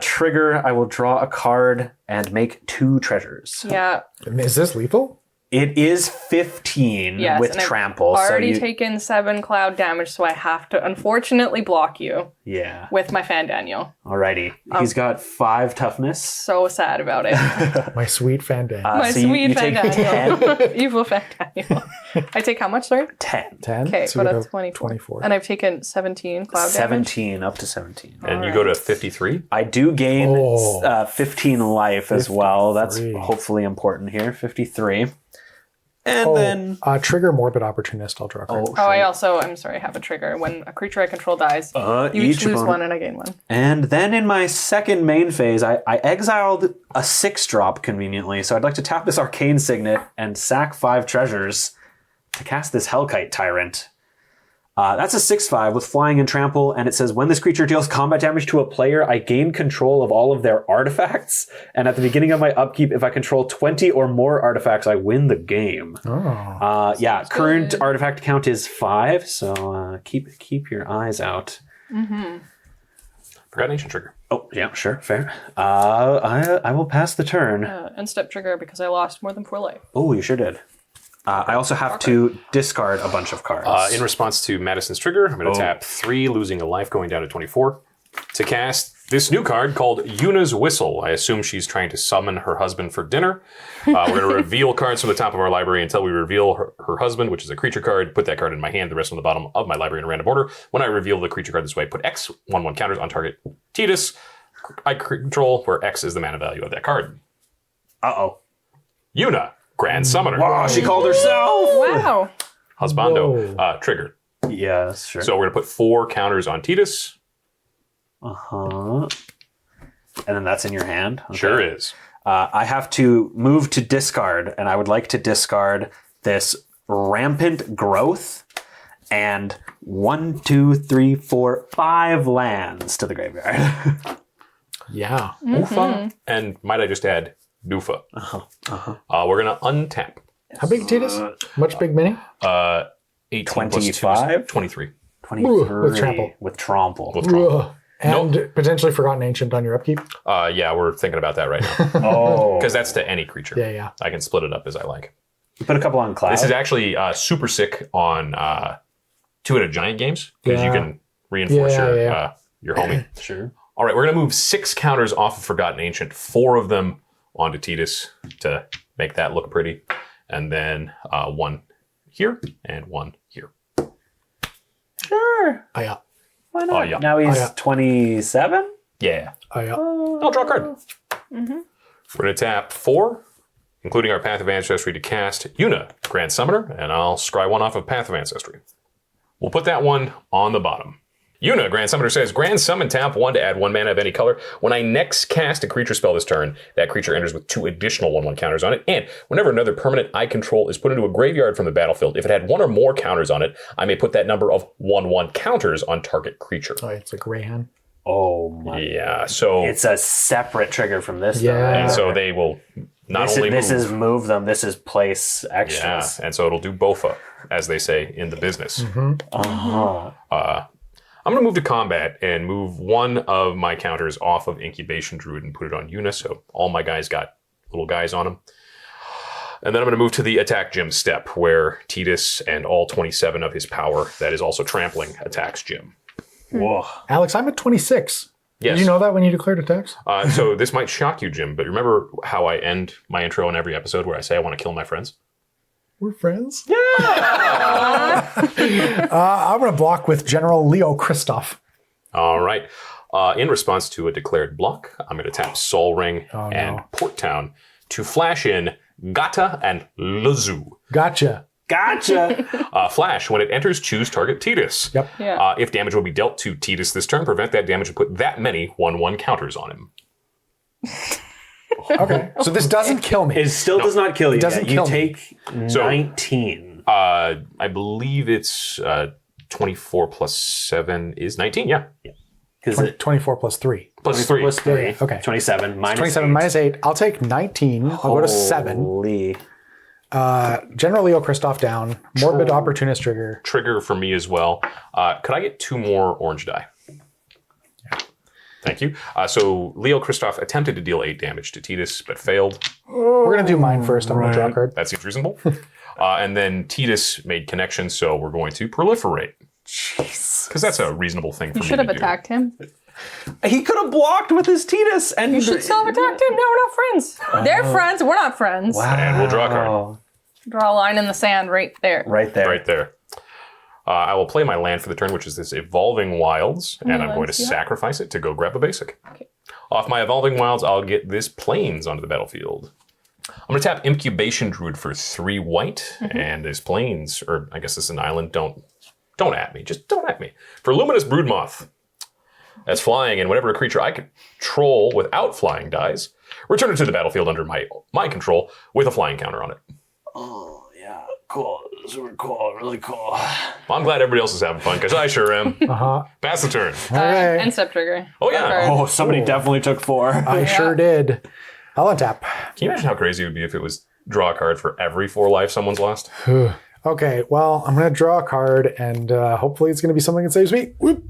Trigger, I will draw a card and make 2 treasures. Yeah. Is this lethal? It is 15 Yes, with and I've trample. Already so taken 7 cloud damage, so I have to unfortunately block you yeah. with my Fan Daniel. Alrighty. He's got 5 toughness. So sad about it. My sweet Fandan. My so you sweet take Fan 10. Daniel. Evil Fan Daniel. I take how much, sorry? 10. 10. Okay, so so we that's go 24. And I've taken 17 cloud damage. 17 up to 17. And you go to 53? I do gain Oh. 15 life as well. That's 53. hopefully important here. 53. And Oh, then trigger Morbid Opportunist. I'll draw a card. Oh, I also, I'm sorry, have a trigger. When a creature I control dies, you each each lose opponent- 1 and I gain 1. And then in my second main phase, I exiled a 6-drop conveniently. So I'd like to tap this Arcane Signet and sack 5 treasures to cast this Hellkite Tyrant. That's a 6/5 with flying and trample, and it says when this creature deals combat damage to a player, I gain control of all of their artifacts. And at the beginning of my upkeep, if I control 20 or more artifacts, I win the game. Oh. Yeah, current artifact count is 5, so keep your eyes out. Forgotten Ancient Trigger. Oh, yeah, sure, fair. I will pass the turn. End step trigger because I lost more than 4 life. Oh, you sure did. I also have to discard a bunch of cards. In response to Madison's trigger, I'm going to tap 3, losing a life, going down to 24. To cast this new card called Yuna's Whistle. I assume she's trying to summon her husband for dinner. We're going to reveal cards from the top of our library until we reveal her husband, which is a creature card. Put that card in my hand, the rest on the bottom of my library in a random order. When I reveal the creature card this way, put X 1/1 counters on target Tidus I control, where X is the mana value of that card. Uh-oh. Yuna, Grand Summoner. Oh, she called herself! Wow. Husbando, triggered. Yes, sure. So we're going to put 4 counters on Tidus. Uh-huh. And then that's in your hand? Okay. Sure is. I have to move to discard, and I would like to discard this Rampant Growth and 1, 2, 3, 4, 5 lands to the graveyard. Yeah. Ufa. And might I just add, Nufa. We're going to untap. How big Tidus? Much big mini? 18 plus 2 is 25? 23. 23 with trample. With trample. With trample. Ugh. And potentially Forgotten Ancient on your upkeep? Yeah, we're thinking about that right now. Oh. Because that's to any creature. Yeah. I can split it up as I like. You put a couple on Cloud. This is actually super sick on 2-hit giant games because you can reinforce your homie. Sure. All right, we're going to move 6 counters off of Forgotten Ancient, 4 of them onto Tidus to make that look pretty. And then 1 here and 1 here. Sure. Oh, yeah. Why not? Oh, yeah. Now he's Oh, yeah. 27? Yeah. Oh, yeah. I'll draw a card. We're going to tap 4, including our Path of Ancestry, to cast Yuna, Grand Summoner, and I'll scry 1 off of Path of Ancestry. We'll put that one on the bottom. Yuna, Grand Summoner, says, Grand Summon, tap 1 to add 1 mana of any color. When I next cast a creature spell this turn, that creature enters with 2 additional 1/1 counters on it. And whenever another permanent I control is put into a graveyard from the battlefield, if it had 1 or more counters on it, I may put that number of 1/1 counters on target creature. Oh, it's a Greyhound. Oh, my. Yeah, so It's a separate trigger from this. Yeah. Though, right? and so they will not This, only this move. is move them. This is place Yeah, extras. and so it'll do bofa, as they say in the business. Uh-huh. I'm going to move to combat and move 1 of my counters off of Incubation Druid and put it on Yuna, so all my guys got little guys on them. And then I'm going to move to the attack Jim step, where Tidus and all 27 of his power, that is also trampling, attacks Jim. Whoa. Alex, I'm at 26. Yes. Did you know that when you declared attacks? So this might shock you, Jim, but remember how I end my intro in every episode where I say I want to kill my friends? We're friends? Yeah! I'm going to block with General Leo Christoph. All right. In response to a declared block, I'm going to tap Soul Ring and Port Town to flash in Gata, and Luzu. Gotcha. Gotcha. Flash, when it enters, choose target Tidus. Yep. Yeah. If damage will be dealt to Tidus this turn, prevent that damage and put that many 1/1 counters on him. Okay. So this doesn't kill me. It still does not kill you. doesn't yet. kill You me. take So- 19. I believe it's 24 plus 7 is 19, yeah. Because it 24 plus 3. Plus 3. plus 3. Yeah, okay. 27 minus 27 8. minus 8. I'll take 19. I'll go to 7. Holy. General Leo Christoph down. Morbid Opportunist Trigger. Trigger for me as well. Could I get 2 more orange die? Thank you. So Leo Christoph attempted to deal 8 damage to Tidus, but failed. We're going to do mine first. I'm going to draw a card. That seems reasonable. And then Tidus made connection, so we're going to proliferate. Jeez. Because that's a reasonable thing for You me should to have do. attacked him. He could have blocked with his Tidus. And You should still have attacked him. No, we're not friends. They're friends. We're not friends. And we'll draw a card. Draw a line in the sand right there. Right there. Right there. I will play my land for the turn, which is this Evolving Wilds, and I'm going to lands do you have? sacrifice it to go grab a basic. Okay. Off my Evolving Wilds, I'll get this Plains onto the battlefield. I'm going to tap Incubation Druid for 3 white, and this Plains, or I guess this is an island, don't at me. Just don't at me. For Luminous Broodmoth, that's flying, and whenever a creature I control without flying dies, return it to the battlefield under my control with a flying counter on it. Oh, yeah. Cool. Super cool. Really cool. Well, I'm glad everybody else is having fun, because I sure am. Pass the turn. All right. End step trigger. Oh, yeah. Card. Oh, somebody definitely took 4. I sure did. I'll untap. Can you imagine how crazy it would be if it was draw a card for every 4 life someone's lost? Okay, well, I'm going to draw a card, and hopefully it's going to be something that saves me. Whoop.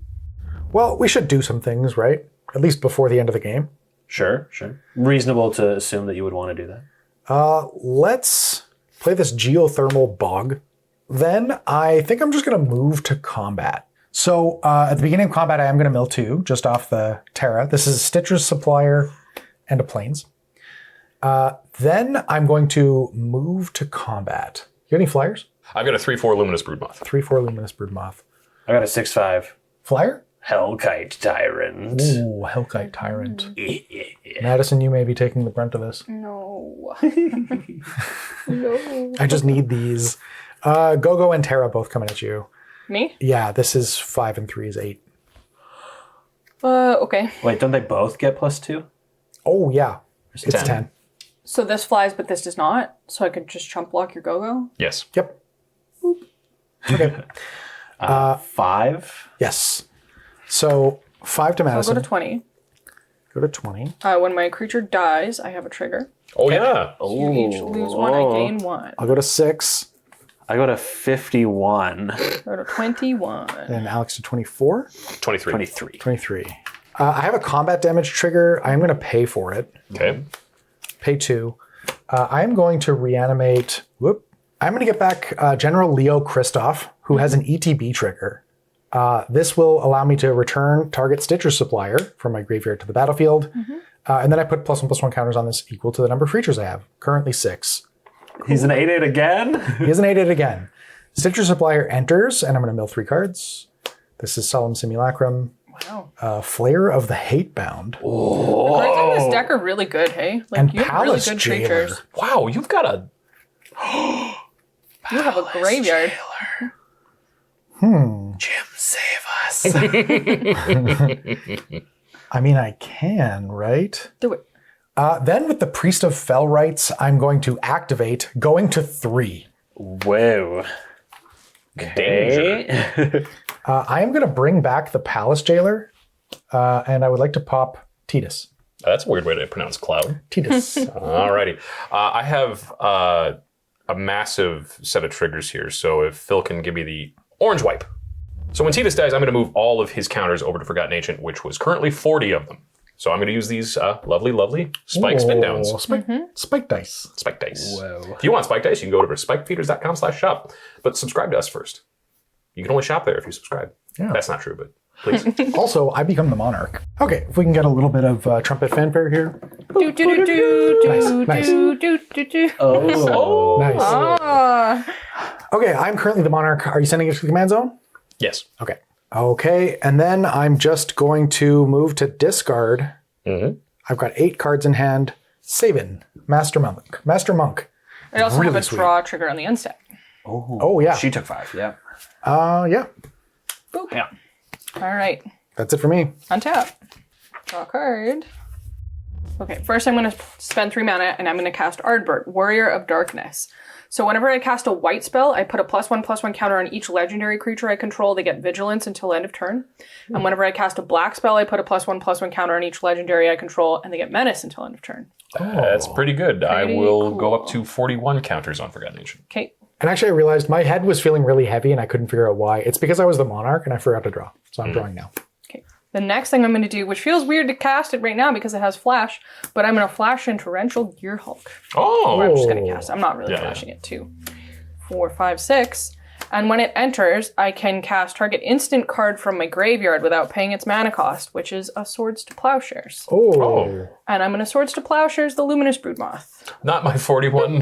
Well, we should do some things, right? At least before the end of the game. Sure. Reasonable to assume that you would want to do that. Let's play this geothermal bog. Then I think I'm just going to move to combat. So at the beginning of combat, I am going to mill 2, just off the Terra. This is a Stitcher's Supplier and a Plains. Then I'm going to move to combat. You got any flyers? I've got a 3/4 Luminous Broodmoth. 3/4 Luminous Broodmoth. I got a 6/5. Flyer? Hellkite Tyrant. Ooh, Hellkite Tyrant. Madison, you may be taking the brunt of this. No. No. I just need these. Go-Go and Terra both coming at you. Me? Yeah, this is 5 and 3 is 8. Okay. Wait, don't they both get +2? Oh, yeah. It's 10. 10. So this flies, but this does not. So I could just chump block your go-go. Yes. Yep. Okay. 5? Yes. So 5 to I'll go Madison. to 20. Go to 20. When my creature dies, I have a trigger. Oh, yeah. You each lose 1, I gain 1. I'll go to 6. I go to 51. Go to 21. And Alex to 24. 23. 23. 23. I have a combat damage trigger. I'm going to pay for it. Okay. Pay 2. I am going to reanimate. Whoop. I'm going to get back General Leo Christoph, who has an ETB trigger. This will allow me to return target Stitcher Supplier from my graveyard to the battlefield. And then I put +1/+1 counters on this equal to the number of creatures I have. Currently 6. He's an 8/8 again? He has an 8/8 again. Stitcher Supplier enters, and I'm going to mill 3 cards. This is Solemn Simulacrum. Wow. Flare of the Hatebound. The cards in this deck are really good, hey? Like, And you have really Palace good Jailer. creatures. Wow, you've got a... You have a graveyard. Jim, save us. I mean, I can, right? Do it. Then with the Priest of Fell Rites, I'm going to activate, going to 3. Whoa. Danger. I am going to bring back the Palace Jailer, and I would like to pop Tidus. That's a weird way to pronounce cloud. Tidus. Alrighty. I have a massive set of triggers here, so if Phil can give me the orange wipe. So when Tidus dies, I'm going to move all of his counters over to Forgotten Ancient, which was currently 40 of them. So I'm going to use these lovely spike spin downs. Spike dice. Spike dice. Whoa. If you want spike dice, you can go over to spikefeeders.com/shop. But subscribe to us first. You can only shop there if you subscribe. Yeah. That's not true, but please. Also, I become the monarch. Okay, if we can get a little bit of trumpet fanfare here. Do, do, do, do, do, Nice. do, do, do, do. Oh. Nice. Ah. Okay, I'm currently the monarch. Are you sending it to the command zone? Yes. Okay. Okay, and then I'm just going to move to discard. I've got 8 cards in hand. Sabin, Master Monk. I also Really have a sweet. draw trigger on the end step. Oh, yeah. She took 5. Yeah. Yeah. Boop. Yeah. All right. That's it for me. Untap. Draw a card. Okay, first I'm going to spend 3 mana and I'm going to cast Ardbert, Warrior of Darkness. So whenever I cast a white spell, I put a +1/+1 counter on each legendary creature I control. They get Vigilance until end of turn. And whenever I cast a black spell, I put a +1/+1 counter on each legendary I control, and they get Menace until end of turn. That's pretty good. I Pretty will go cool. up to 41 counters on Forgotten Ancient. Okay. And actually, I realized my head was feeling really heavy and I couldn't figure out why. It's because I was the Monarch and I forgot to draw. So I'm drawing now. Okay. The next thing I'm going to do, which feels weird to cast it right now because it has Flash, but I'm going to flash in Torrential Gearhulk. Oh, I'm just going to cast it. I'm not really Yeah, flashing it. 2, 4, 5, 6. And when it enters, I can cast target instant card from my graveyard without paying its mana cost, which is a Swords to Plowshares. Oh. And I'm going to Swords to Plowshares the Luminous Broodmoth. not my 41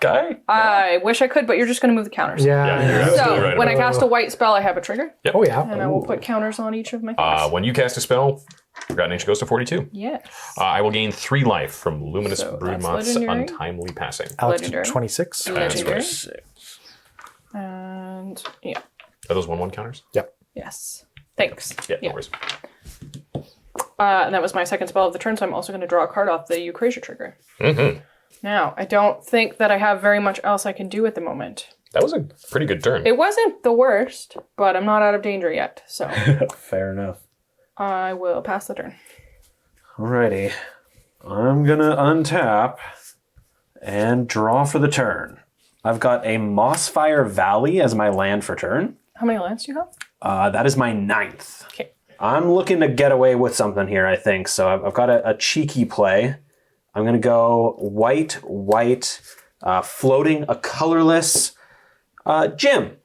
guy. I wish I could, but you're just going to move the counters. Yeah. Yeah, you're So absolutely right. when I about cast a white spell, I have a trigger, Oh, yeah. and I will put counters on each of my that. things. When you cast a spell, Forgotten Ancient goes to 42. Yes. I will gain 3 life from Luminous So that's Broodmoth's legendary. untimely passing. Alex, Legendary. 26. Legendary. right. And yeah. Are those 1/1 counters? Yep. Yes. Thanks. Yeah, no worries. And that was my second spell of the turn, so I'm also going to draw a card off the Eucrasia trigger. Mm-hmm. Now, I don't think that I have very much else I can do at the moment. That was a pretty good turn. It wasn't the worst, but I'm not out of danger yet, so Fair enough. I will pass the turn. Alrighty. I'm gonna untap and draw for the turn. I've got a Mossfire Valley as my land for turn. How many lands do you have? That is my 9th. Okay. I'm looking to get away with something here, I think. So I've got a cheeky play. I'm going to go white, floating, a colorless. Jim,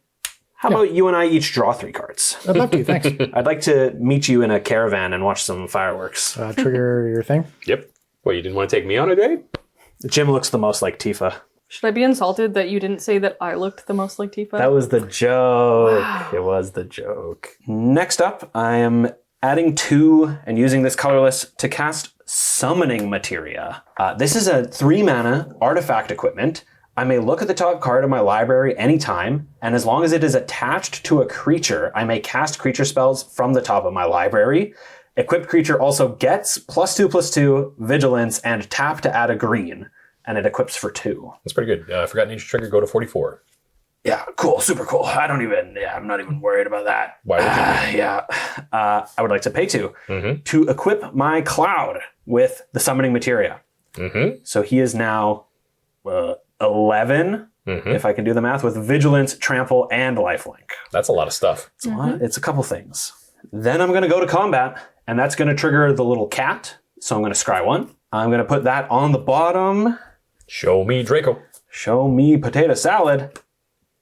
how about you and I each draw 3 cards? I'd love to. Thanks. I'd like to meet you in a caravan and watch some fireworks. Trigger your thing. Yep. Well, you didn't want to take me on a date? Jim looks the most like Tifa. Should I be insulted that you didn't say that I looked the most like Tifa? That was the joke. It was the joke. Next up, I am adding 2 and using this colorless to cast Summoning Materia. This is a 3 mana artifact equipment. I may look at the top card of my library anytime, and as long as it is attached to a creature, I may cast creature spells from the top of my library. Equipped creature also gets +2/+2 vigilance and tap to add a green, and it equips for 2. That's pretty good. Forgotten Ancient trigger, go to 44. Yeah, cool, super cool. I'm not even worried about that. Why would you? I would like to pay 2 to equip my Cloud with the Summoning Materia. So he is now 11, if I can do the math, with Vigilance, Trample, and Lifelink. That's a lot of stuff. It's a lot. It's a couple things. Then I'm going to go to combat, and that's going to trigger the little cat. So I'm going to scry 1. I'm going to put that on the bottom. Show me Draco. Show me potato salad.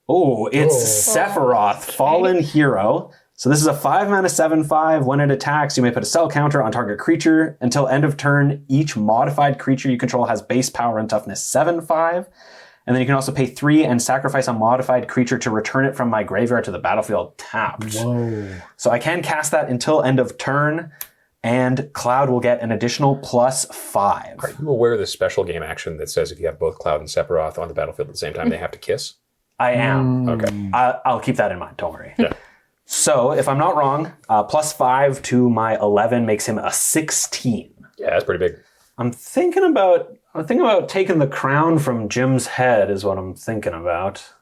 Oh, it's Sephiroth, Fallen Hero. So this is a 5 mana 7/5. When it attacks, you may put a cell counter on target creature. Until end of turn, each modified creature you control has base power and toughness 7/5. And then you can also pay 3 and sacrifice a modified creature to return it from my graveyard to the battlefield tapped. Whoa. So I can cast that until end of turn, and Cloud will get an additional +5. Are you aware of the special game action that says if you have both Cloud and Sephiroth on the battlefield at the same time, they have to kiss? I am. Okay. I'll keep that in mind. Don't worry. Yeah. So if I'm not wrong, +5 to my 11 makes him a 16. Yeah, that's pretty big. I'm thinking about taking the crown from Jim's head is what I'm thinking about.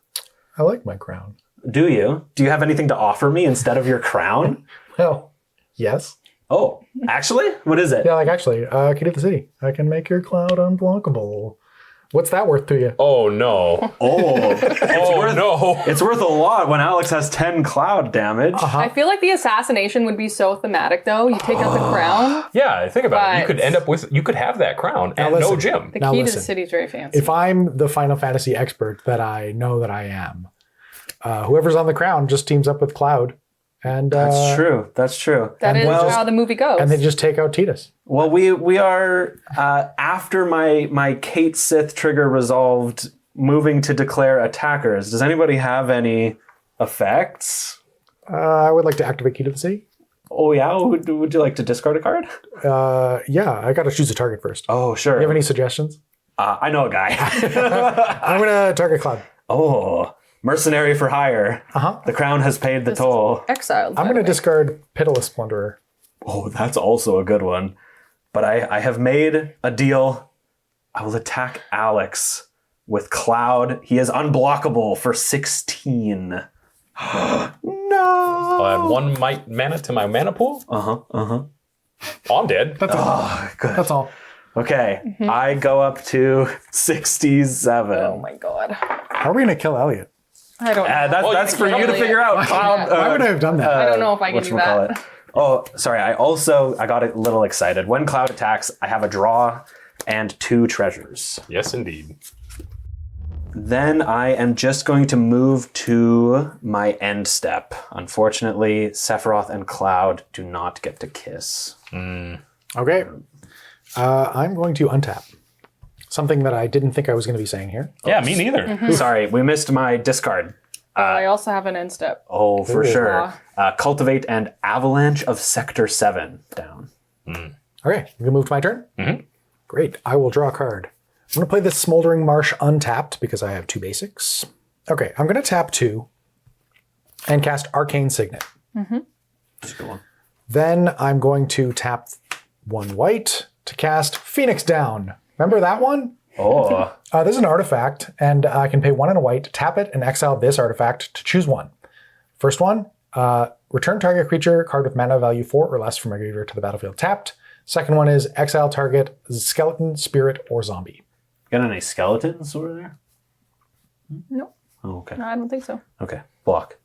I like my crown. Do you? Do you have anything to offer me instead of your crown? Well, yes. Oh, actually? What is it? Yeah, like actually, Key to the City. I can make your cloud unblockable. What's that worth to you? Oh, no. Oh, no. it's worth a lot when Alex has 10 cloud damage. I feel like the assassination would be so thematic, though. You take out the crown. Yeah, think about it. You But- could end up with, you could have that crown and listen. no Jim. The Now key to listen. the city is very fancy. If I'm the Final Fantasy expert that I know that I am, whoever's on the crown just teams up with Cloud, and That's true. That's true. that is well, how the movie goes. and they just take out Tidus. Well, we are after my Kate Sith trigger resolved, moving to declare attackers. Does anybody have any effects? I would like to activate Key to the City. Oh yeah, would you like to discard a card? Yeah, I got to choose a target first. Oh sure. Do you have any suggestions? I know a guy. I'm going to target Cloud. Oh, mercenary for hire. The crown has paid the toll. Exiled. I'm going to discard Pitiless Plunderer. Oh, that's also a good one. But I have made a deal. I will attack Alex with Cloud. He is unblockable for 16. No. I'll add 1 mana to my mana pool. Oh, I'm dead. That's all. good. That's all. Okay, I go up to 67. Oh my god. How are we going to kill Elliot? I don't know. That's for you to Elliot. figure out. Cloud, Why would I have done that? I don't know if I can do that. whatchamacallit. Oh, sorry. I got a little excited. When Cloud attacks, I have a draw and 2 treasures. Yes, indeed. Then I am just going to move to my end step. Unfortunately, Sephiroth and Cloud do not get to kiss. Okay. I'm going to untap. Something that I didn't think I was going to be saying here. Yeah, me neither. Sorry, we missed my discard. I also have an end step. Oh, for Ooh. sure. Cultivate and Avalanche of Sector 7 down. Okay, I'm going to move to my turn. Great. I will draw a card. I'm going to play this Smoldering Marsh untapped because I have 2 basics. Okay, I'm going to tap 2 and cast Arcane Signet. That's a good one. Then I'm going to tap 1 white to cast Phoenix Down. Remember that one? Oh, This is an artifact, and I can pay 1 and a white, tap it, and exile this artifact to choose 1. First one, return target creature card with mana value 4 or less from my graveyard to the battlefield tapped. Second one is exile target skeleton, spirit, or zombie. got any skeletons over there? No, Oh, okay. I don't think so. Okay, block.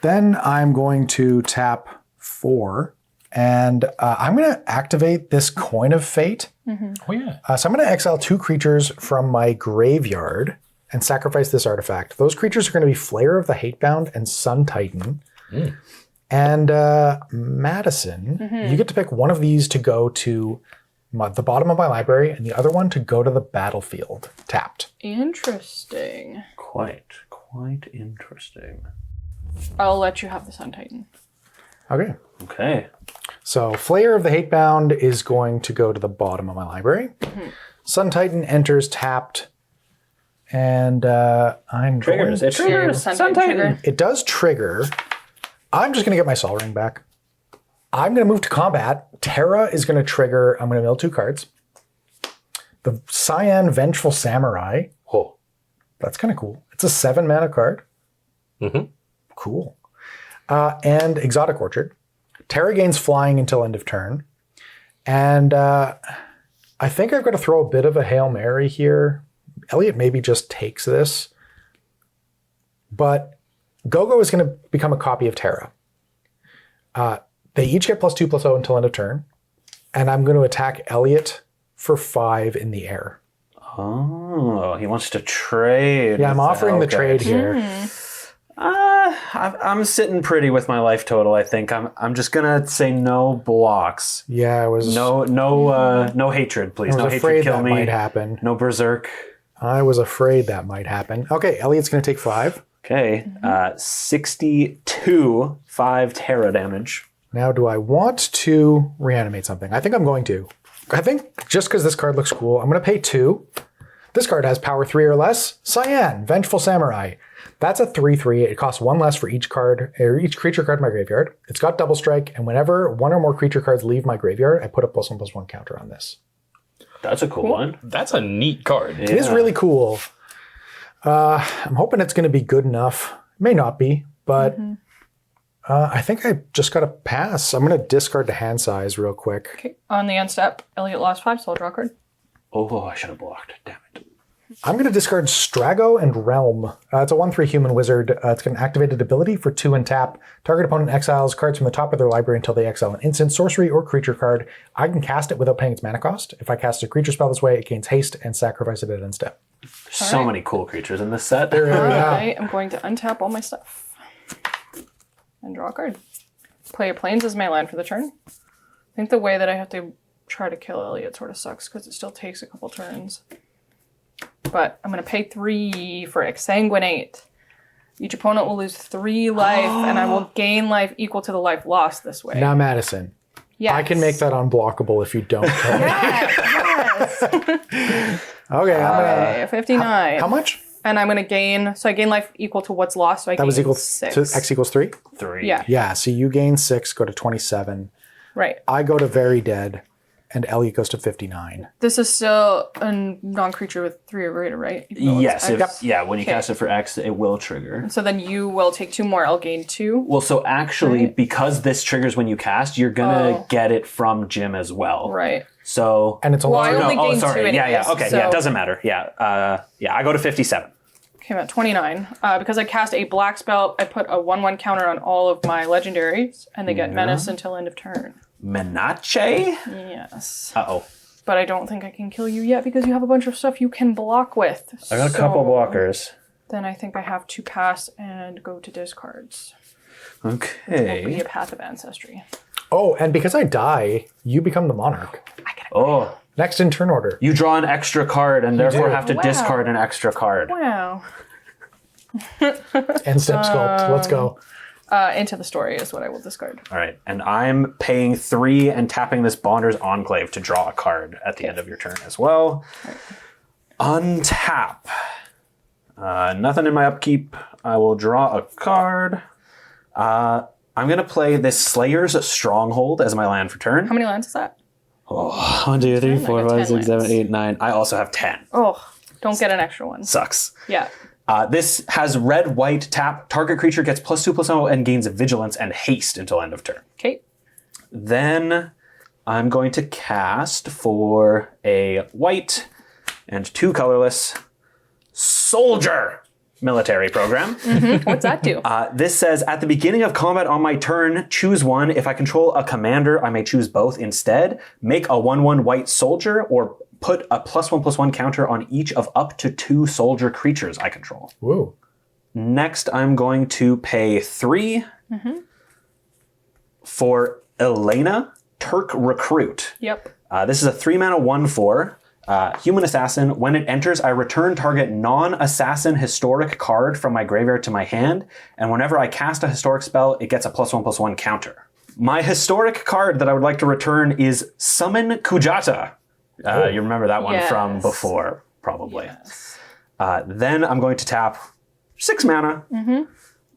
Then I'm going to tap 4, and I'm going to activate this Coin of Fate. Oh, yeah. So I'm going to exile 2 creatures from my graveyard and sacrifice this artifact. Those creatures are going to be Flayer of the Hatebound and Sun Titan. And Madison, you get to pick one of these to go to the bottom of my library and the other one to go to the battlefield, tapped. Interesting. Quite interesting. I'll let you have the Sun Titan. Okay. Okay. So Flayer of the Hatebound is going to go to the bottom of my library. Sun Titan enters tapped. And I'm Triggers. going It triggers. Sun Sun Titan Titan. trigger. It does trigger. I'm just going to get my Sol Ring back. I'm going to move to combat. Terra is going to trigger. I'm going to mill 2 cards. The Cyan Vengeful Samurai. Oh. That's kind of cool. It's a 7 mana card. Cool. And Exotic Orchard. Terra gains flying until end of turn. And I think I've got to throw a bit of a Hail Mary here. Elliot maybe just takes this. But Gogo is going to become a copy of Terra. They each get +2/+0 until end of turn. And I'm going to attack Elliot for 5 in the air. Oh, he wants to trade. Yeah, I'm offering the Okay. trade here. I'm sitting pretty with my life total. I think I'm just gonna say no blocks. Yeah, I was No hatred, please. I No was hatred, afraid kill that me. might happen. No berserk. I was afraid that might happen. Okay, Elliot's going to take 5. Okay, 62, 5 Terra damage. Now, do I want to reanimate something? I think I'm going to. I think just because this card looks cool, I'm going to pay 2. This card has power 3 or less. Cyan, Vengeful Samurai. That's a 3/3. It costs 1 less for each card, or each creature card in my graveyard. It's got double strike, and whenever 1 or more creature cards leave my graveyard, I put a +1/+1 counter on this. That's a cool one. That's a neat card. It is really cool. I'm hoping it's going to be good enough. It may not be, but I think I just got to pass. I'm going to discard the hand size real quick. Okay. On the end step, Elliot lost 5, so I'll draw a card. Oh, I should have blocked. Damn it. I'm going to discard Strago and Realm. It's a 1/3 human wizard. It's got an activated ability for 2 and tap. Target opponent exiles cards from the top of their library until they exile an instant, sorcery, or creature card. I can cast it without paying its mana cost. If I cast a creature spell this way, it gains haste and sacrifice it at end step. So many cool creatures in this set. Alright, I'm going to untap all my stuff. And draw a card. Play a Plains as my land for the turn. I think the way that I have to try to kill Elliot sort of sucks because it still takes a couple turns. But I'm going to pay 3 for Exsanguinate. Each opponent will lose 3 life, and I will gain life equal to the life lost this way. Now, Madison, Yes. I can make that unblockable if you don't kill me. Yes, yes. Okay, I'm gonna. Okay, 59. How much? And I'm going to gain, so I gain life equal to what's lost, so I That gain was equal 6. to X equals 3? 3. Yeah, Yeah, so you gain 6, go to 27. right. I go to very dead, and Elliot goes to 59. This is still a non-creature with 3 or greater, right? Even though it's Yes. X. When you cast it for X, it will trigger. So then you will take 2 more, I'll gain 2. Well, so actually, because this triggers when you cast, you're gonna get it from Jim as well. Right. So. And it's a Well, I large. only gained 2 anyways. Yeah. Okay. So, Yeah. It doesn't matter. Yeah. I go to 57. Okay, I'm at 29. Because I cast a black spell, I put a 1/1 counter on all of my legendaries, and they get menace until end of turn. Menace. Yes. Uh-oh. But I don't think I can kill you yet because you have a bunch of stuff you can block with. I got a couple blockers. Then I think I have to pass and go to discards. Be Okay. a Path of Ancestry. Oh, and because I die, you become the monarch. Oh, Next in turn order. you draw an extra card and therefore do. have to Wow. discard an extra card. Wow. End step sculpt. Let's go. Into the Story is what I will discard. All right, and I'm paying 3 and tapping this Bonder's Enclave to draw a card at the end of your turn as well. Untap. Nothing in my upkeep. I will draw a card. I'm going to play this Slayer's Stronghold as my land for turn. How many lands is that? 1, 2, 3, 4, got 5, 10 6, 7, lands. 8, 9. I also have 10. Oh, don't get an extra one. Sucks. Yeah. This has red, white, tap. Target creature gets +2/+0 and gains vigilance and haste until end of turn. Okay. Then I'm going to cast for a white and 2 colorless Soldier military program. What's that do? This says, at the beginning of combat on my turn, choose one. If I control a commander, I may choose both instead. Make a 1/1 white soldier or put a +1/+1 counter on each of up to 2 soldier creatures I control. Woo. Next, I'm going to pay 3 for Elena, Turk Recruit. Yep. This is a 3-mana 1/4. Human Assassin. When it enters, I return target non-assassin historic card from my graveyard to my hand, and whenever I cast a historic spell, it gets a +1/+1 counter. My historic card that I would like to return is Summon Kujata. You remember that one from Yes. before, probably. Yes. Then I'm going to tap 6 mana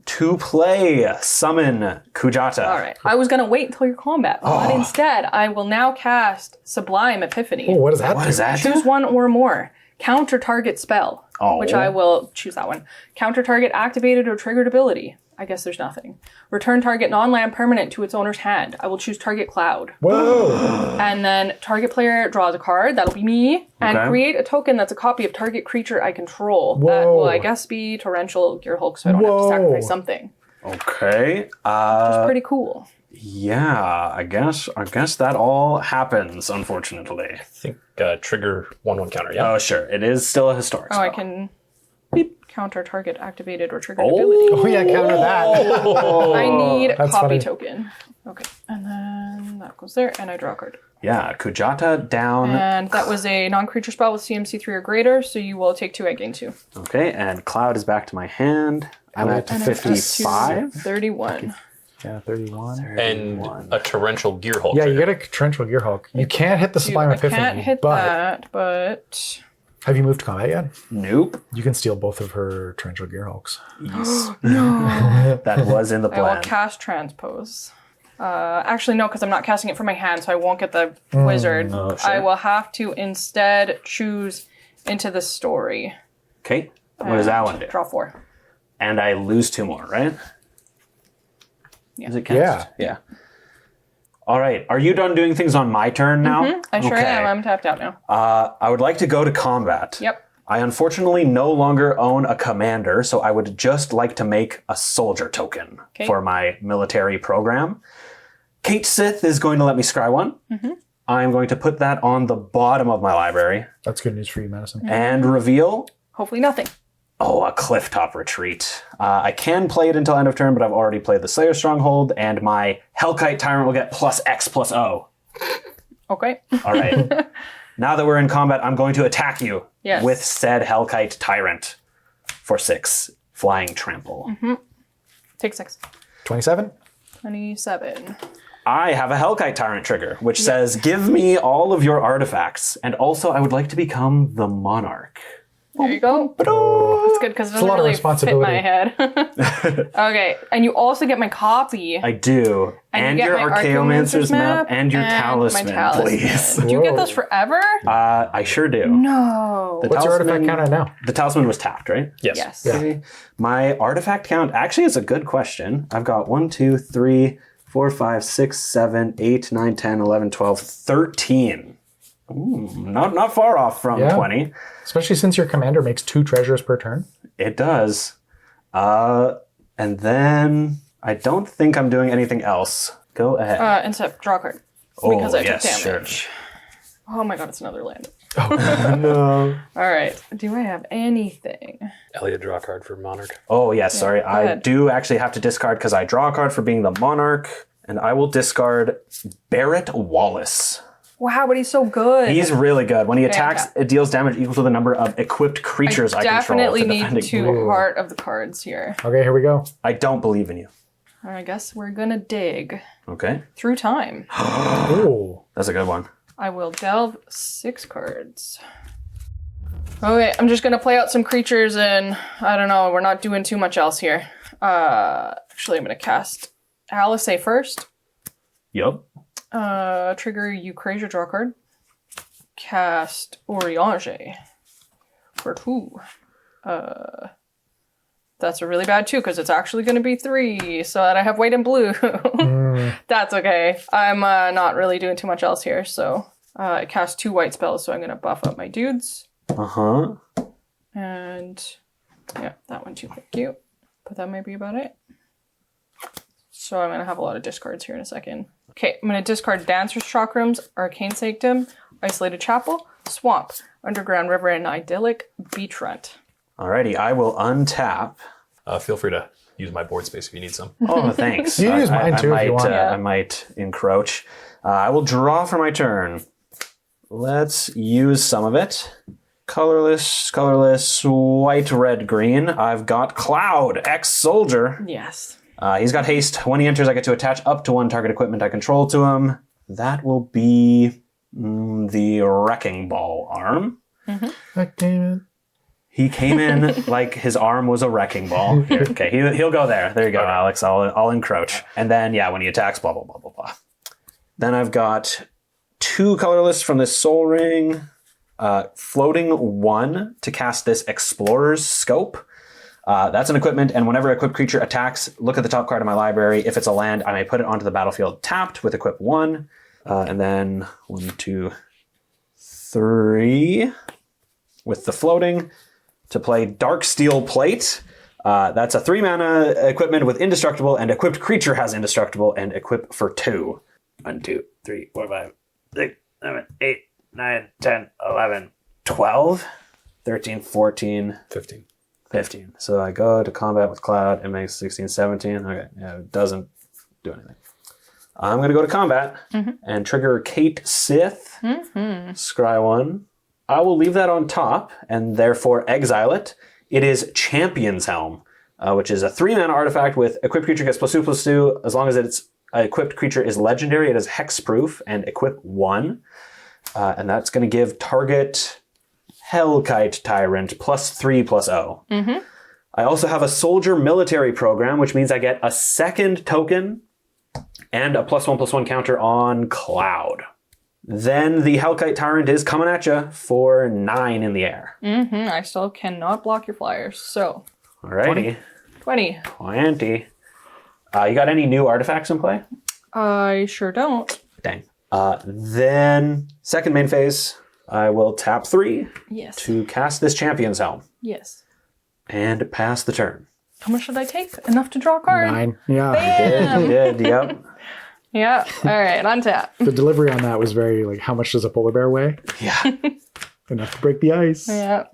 to play Summon Kujata. All right. I was going to wait until your combat, but instead, I will now cast Sublime Epiphany. Oh, what does that What do? is that? Choose one or more. Counter target spell, which I will choose that one. Counter target activated or triggered ability. I guess there's nothing. Return target non-land permanent to its owner's hand. I will choose target Cloud. Whoa. And then target player draws a card. That'll be me. And Okay. create a token that's a copy of target creature I control. That will, I guess, be Torrential Gearhulk, so I don't have to sacrifice something. Okay. It's pretty cool. Yeah, I guess that all happens, unfortunately. I think trigger 1/1 counter. Yeah. Oh, sure. It is still a historic Oh, I spell. can counter target activated or triggered ability. Oh, yeah, counter that. I need That's copy funny. token. Okay, and then that goes there, and I draw a card. Yeah, Kujata down. And that was a non-creature spell with CMC 3 or greater, so you will take 2, I gain 2. Okay, and Cloud is back to my hand. I'm at And I'm up to 55. 31. Yeah, 31. And a torrential Gearhulk. Yeah, you get a torrential Gearhulk. You can't hit the Sublime I Epiphany, can't hit but that, but... have you moved to combat yet? Nope. You can steal both of her torrential Gearhulks. That was in the I will plan. cast Transpose. Actually, no, because I'm not casting it from my hand, so I won't get the wizard. Oh, sure. I will have to instead choose Into the Story. Okay, what does that one do? Draw 4. And I lose 2 more, right? Yeah. Is it cast? Yeah. All right, are you done doing things on my turn now? I sure Okay. am. I'm tapped out now. I would like to go to combat. Yep. I unfortunately no longer own a commander, so I would just like to make a soldier token Okay. for my military program. Kate Sith is going to let me scry one. I'm going to put that on the bottom of my library That's good news for you, Madison. and reveal, Hopefully nothing. a Clifftop Retreat. I can play it until end of turn, but I've already played the Slayer Stronghold, and my Hellkite Tyrant will get +X+O. Okay. All right. Now that we're in combat, I'm going to attack you Yes. with said Hellkite Tyrant for 6 flying trample. Take 6. 27? 27. I have a Hellkite Tyrant trigger, which says, give me all of your artifacts. And also, I would like to become the Monarch. There you go. It's good because it doesn't lot of really fit responsibility. my head. Okay, and you also get my copy. I do. And you get your my Archaeomancer's map and your my talisman, please. Do you get those forever? I sure do. No. What's your artifact count at now? The talisman was tapped, right? Yes. Okay. My artifact count actually is a good question. I've got 1, 2, 3, 4, 5, 6, 7, 8, 9, 10, 11, 12, 13. Not far off from 20. Especially since your commander makes 2 treasures per turn. It does. And then I don't think I'm doing anything else. Go ahead. Except draw a card. Because I took damage. Oh my god, it's another land. No. Alright. Do I have anything? Elliot, draw a card for Monarch. Oh, yes, sorry. I ahead. do actually have to discard because I draw a card for being the Monarch. And I will discard Barrett Wallace. Wow, but he's so good. He's really good. When he attacks, yeah. it deals damage equal to the number of equipped creatures I control. definitely to need defending 2 heart of the cards here. Okay, here we go. I don't believe in you. I guess we're gonna dig Okay. through time. Oh. That's a good one. I will delve 6 cards. Okay, I'm just gonna play out some creatures and I don't know, we're not doing too much else here. Actually, I'm gonna cast Alice first. Yup. Trigger Eucrasia, draw a card. Cast Oriange for 2. That's a really bad 2 because it's actually going to be 3, so that I have white and blue. That's okay. I'm not really doing too much else here, so I cast 2 white spells, so I'm going to buff up my dudes. Uh-huh. And yeah, that one too. Thank you. But that might be about it. So I'm going to have a lot of discards here in a second. Okay, I'm going to discard Dancer's Chakrams, Arcane Sanctum, Isolated Chapel, Swamp, Underground River, and Idyllic Beachfront. Alrighty, I will untap. Feel free to use my board space if you need some. Oh, thanks. You use mine too if you want. I might encroach. I will draw for my turn. Let's use some of it. Colorless, white, red, green. I've got Cloud, ex-soldier. Yes. He's got haste. When he enters, I get to attach up to 1 target equipment I control to him. That will be the Wrecking Ball arm. That came in. He came in like his arm was a wrecking ball. Here, okay, he'll go there. There you go, Alex. I'll encroach. And then, yeah, when he attacks, blah, blah, blah, blah, blah. Then I've got 2 colorless from this Soul Ring. Floating 1 to cast this Explorer's Scope. That's an equipment, and whenever an equipped creature attacks, look at the top card of my library. If it's a land, I may put it onto the battlefield tapped with equip 1. And then 1, 2, 3 with the floating to play Darksteel Plate. That's a 3-mana equipment with indestructible, and equipped creature has indestructible, and equip for 2. 1, 2, 3, 4, 5, 6, 7, 8, 9, 10, 11, 12, 13, 14, 15. So I go to combat with Cloud. It makes 16, 17. Okay, yeah, it doesn't do anything. I'm going to go to combat and trigger Kate Sith. Scry 1. I will leave that on top and therefore exile it. It is Champion's Helm, which is a 3-mana artifact with equipped creature gets +2/+2. As long as its equipped creature is legendary, it is hexproof and equip 1. And that's going to give target Hellkite Tyrant +3/+0. I also have a soldier military program, which means I get a 2nd token and a +1/+1 counter on Cloud. Then the Hellkite Tyrant is coming at you for 9 in the air. I still cannot block your flyers, so. Alrighty. 20. 20. You got any new artifacts in play? I sure don't. Dang. Then, second main phase, I will tap 3 Yes. to cast this Champion's Helm Yes. and pass the turn. How much should I take? Enough to draw a card? 9. Yeah. Bam! Did, yep. Yeah. All right. Untap. The delivery on that was very like, how much does a polar bear weigh? Yeah. Enough to break the ice. Yeah.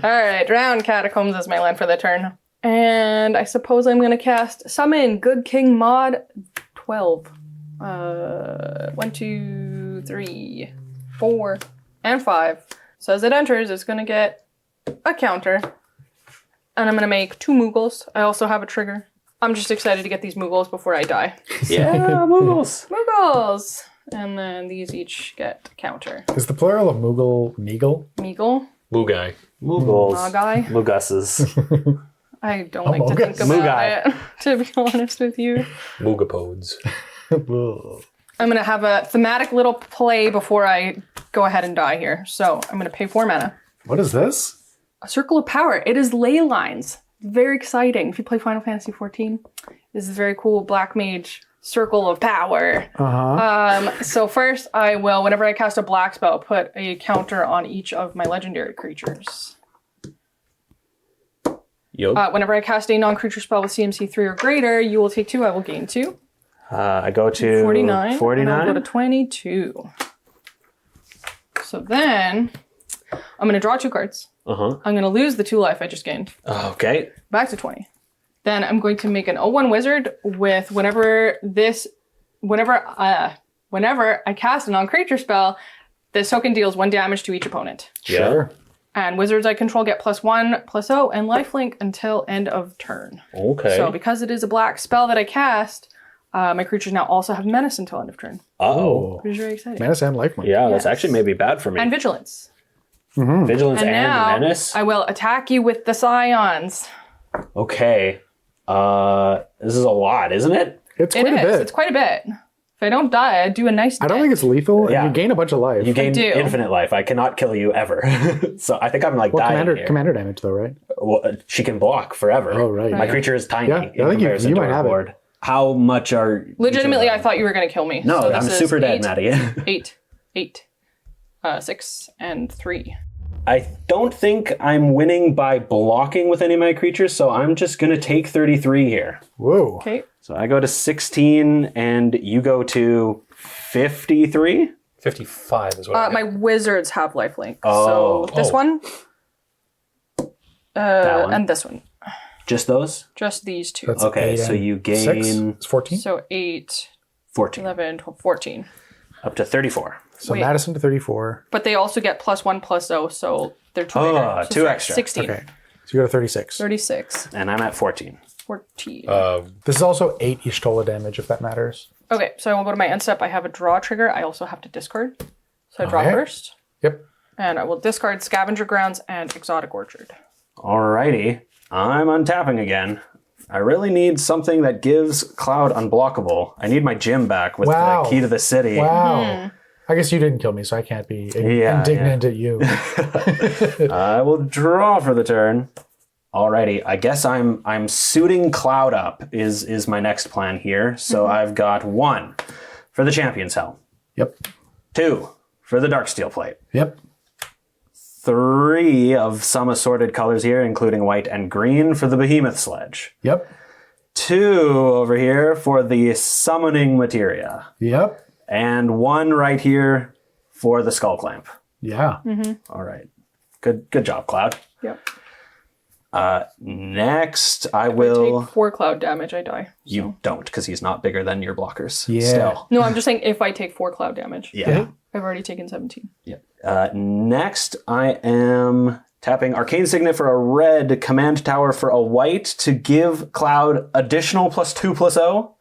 All right. Drowned Catacombs is my land for the turn. And I suppose I'm going to cast Summon Good King Mod 12. 1, 2, 3, 4, and 5. So as it enters, it's going to get a counter. And I'm going to make 2 Moogles. I also have a trigger. I'm just excited to get these Moogles before I die. Yeah, Moogles. Moogles! And then these each get counter. Is the plural of Moogle Meagle? Meagle? Moogai. Moogles. Mogai? Mooguses. I don't like to think Mogus. about it, to be honest with you. Moogapodes. I'm going to have a thematic little play before I go ahead and die here. So I'm going to pay 4 mana. What is this? A Circle of Power. It is ley lines. Very exciting. If you play Final Fantasy XIV, this is a very cool Black Mage Circle of Power. So first I will, whenever I cast a black spell, put a counter on each of my legendary creatures. Whenever I cast a non-creature spell with CMC 3 or greater, you will take 2, I will gain 2. I go to 49. 49. And I'll go to 22. So then I'm going to draw 2 cards. I'm going to lose the 2 life I just gained. Okay. Back to 20. Then I'm going to make an 0/1 wizard with whenever I cast a non-creature spell, this token deals 1 damage to each opponent. Sure. And wizards I control get +1/+0 and lifelink until end of turn. Okay. So because it is a black spell that I cast, my creatures now also have menace until end of turn, Uh-oh. which is very exciting. Menace and lifelink. Yeah, that's Yes. actually maybe bad for me. And vigilance. Vigilance And and now menace. I will attack you with the scions. Okay. This is a lot, isn't it? It's It quite a is. bit. It's quite a bit. If I don't die, I do a nice I don't think it's lethal, Yeah. and you gain a bunch of life. You gain do. infinite life. I cannot kill you ever. So I think I'm like dying here. commander damage, though, right? Well, she can block forever. Oh, right. My creature is tiny. Yeah, I in think comparison you to might her have it. board. How much are... Legitimately, I thought you were going to kill me. No, So I'm this is super dead, 8, Maddie. 8, 6, and 3. I don't think I'm winning by blocking with any of my creatures, so I'm just going to take 33 here. Whoa. Okay. So I go to 16, and you go to 53? 55 is what I My got. wizards have lifelink. Oh. So this one, That one? and this one. Just those? Just these 2. That's Okay, 8 so and you gain 6? It's 14? So 8, 14. 11, 12, 14. Up to 34. So Wait. Madison to 34. But they also get +1/+0, so they're 2 bigger. Oh, So 2 sorry, extra. 16. Okay. So you go to 36. 36. And I'm at 14. 14. This is also 8 Ishtola damage, if that matters. Okay, so I will go to my end step. I have a draw trigger. I also have to discard. So I draw Okay. first. Yep. And I will discard Scavenger Grounds and Exotic Orchard. Alrighty. I'm untapping again. I really need something that gives Cloud unblockable. I need my gym back with Wow. the key to the city. Wow. I guess you didn't kill me, so I can't be indignant at you. I will draw for the turn. Alrighty, I guess I'm suiting Cloud up is my next plan here. So I've got 1 for the Champion's Helm, Yep. 2 for the Darksteel Plate, Yep. 3 of some assorted colors here, including white and green for the Behemoth Sledge, Yep. 2 over here for the Summoning Materia, Yep. and 1 right here for the Skull Clamp. Yeah. All right, good job, Cloud. Yep. Next, I will. Take 4 cloud damage, I die. You don't, because he's not bigger than your blockers. Yeah. Still. No, I'm just saying if I take 4 cloud damage. Yeah. I've already taken 17. Next, I am tapping Arcane Signet for a red, Command Tower for a white to give Cloud additional +2/+0,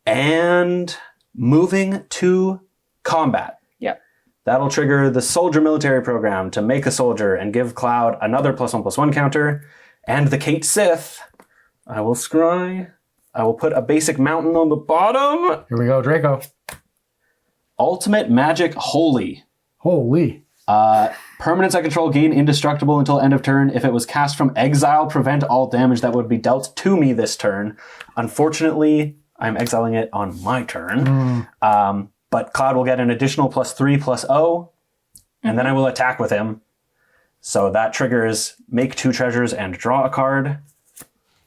and moving to combat. Yep. That'll trigger the Soldier Military Program to make a soldier and give Cloud another +1/+1 counter. And the Kate Sith, I will scry. I will put a basic mountain on the bottom. Here we go, Draco. Ultimate Magic Holy. Holy. Permanents I control gain indestructible until end of turn. If it was cast from exile, prevent all damage that would be dealt to me this turn. Unfortunately, I'm exiling it on my turn. But Cloud will get an additional +3/+0, and then I will attack with him. So that triggers make 2 treasures and draw a card.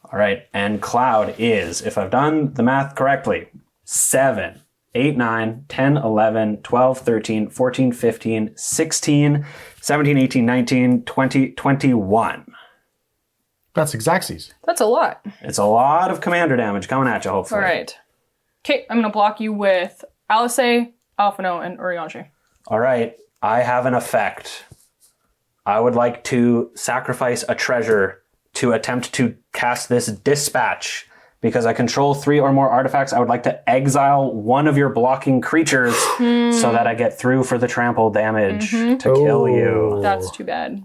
All right, and Cloud is, if I've done the math correctly, 7, 8, 9, 10, 11, 12, 13, 14, 15, 16, 17, 18, 19, 20, 21. That's Xaxes. That's a lot. It's a lot of commander damage coming at you, hopefully. All right. Okay, I'm going to block you with Alice, Alphino, and Urianger. All right, I have an effect. I would like to sacrifice a treasure to attempt to cast this Dispatch because I control 3 or more artifacts, I would like to exile one of your blocking creatures so that I get through for the trample damage to kill you. That's too bad.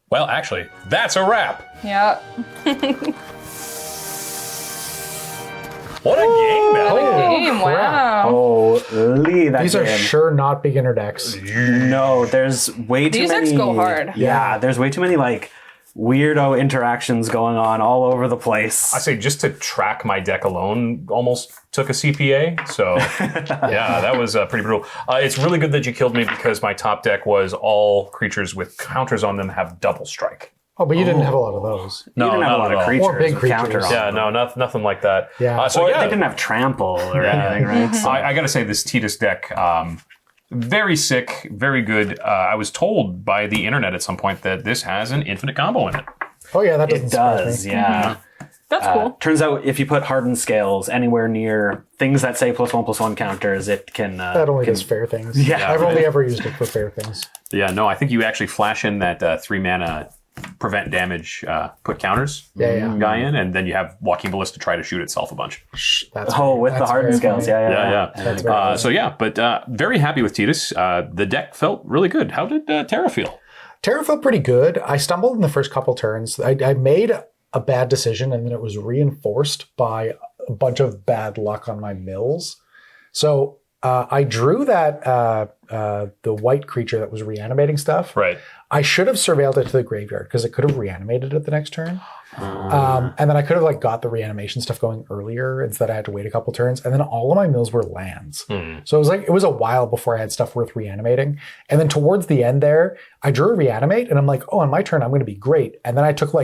Well, actually, that's a wrap. Yeah. What a game, Ellie. Game, wow. Holy, that These are game. sure not beginner decks. No, there's way too These many. decks go hard. Yeah, there's way too many like weirdo interactions going on all over the place. I say just to track my deck alone almost took a CPA. So yeah, that was pretty brutal. It's really good that you killed me because my top deck was all creatures with counters on them have double strike. Oh, but you didn't have a lot of those. You didn't have a lot of creatures. Or big with creatures. counter on Yeah, them. no, nothing like that. Yeah. So Or yeah, they didn't have trample or anything, right? So, I got to say this Tidus deck, very sick, very good. I was told by the internet at some point that this has an infinite combo in it. Oh yeah, that doesn't it surprise does, me. yeah. That's cool. Turns out if you put hardened scales anywhere near things that say +1/+1 counters, it can... That only does fair things. Yeah, I've right. only ever used it for fair things. Yeah, no, I think you actually flash in that 3 mana prevent damage, put counters Yeah. guy in, and then you have Walking Ballista try to shoot itself a bunch. That's with the that's hardened very scales, funny. yeah. That's very funny. So yeah, but very happy with Tidus. The deck felt really good. How did Terra feel? Terra felt pretty good. I stumbled in the first couple turns. I made a bad decision, and then it was reinforced by a bunch of bad luck on my mills. So I drew that the white creature that was reanimating stuff. Right. I should have surveilled it to the graveyard because it could have reanimated it the next turn. And then I could have got the reanimation stuff going earlier instead I had to wait a couple turns. And then all of my mills were lands. So it was a while before I had stuff worth reanimating. And then towards the end there, I drew a reanimate and I'm like, oh, on my turn, I'm going to be great. And then I took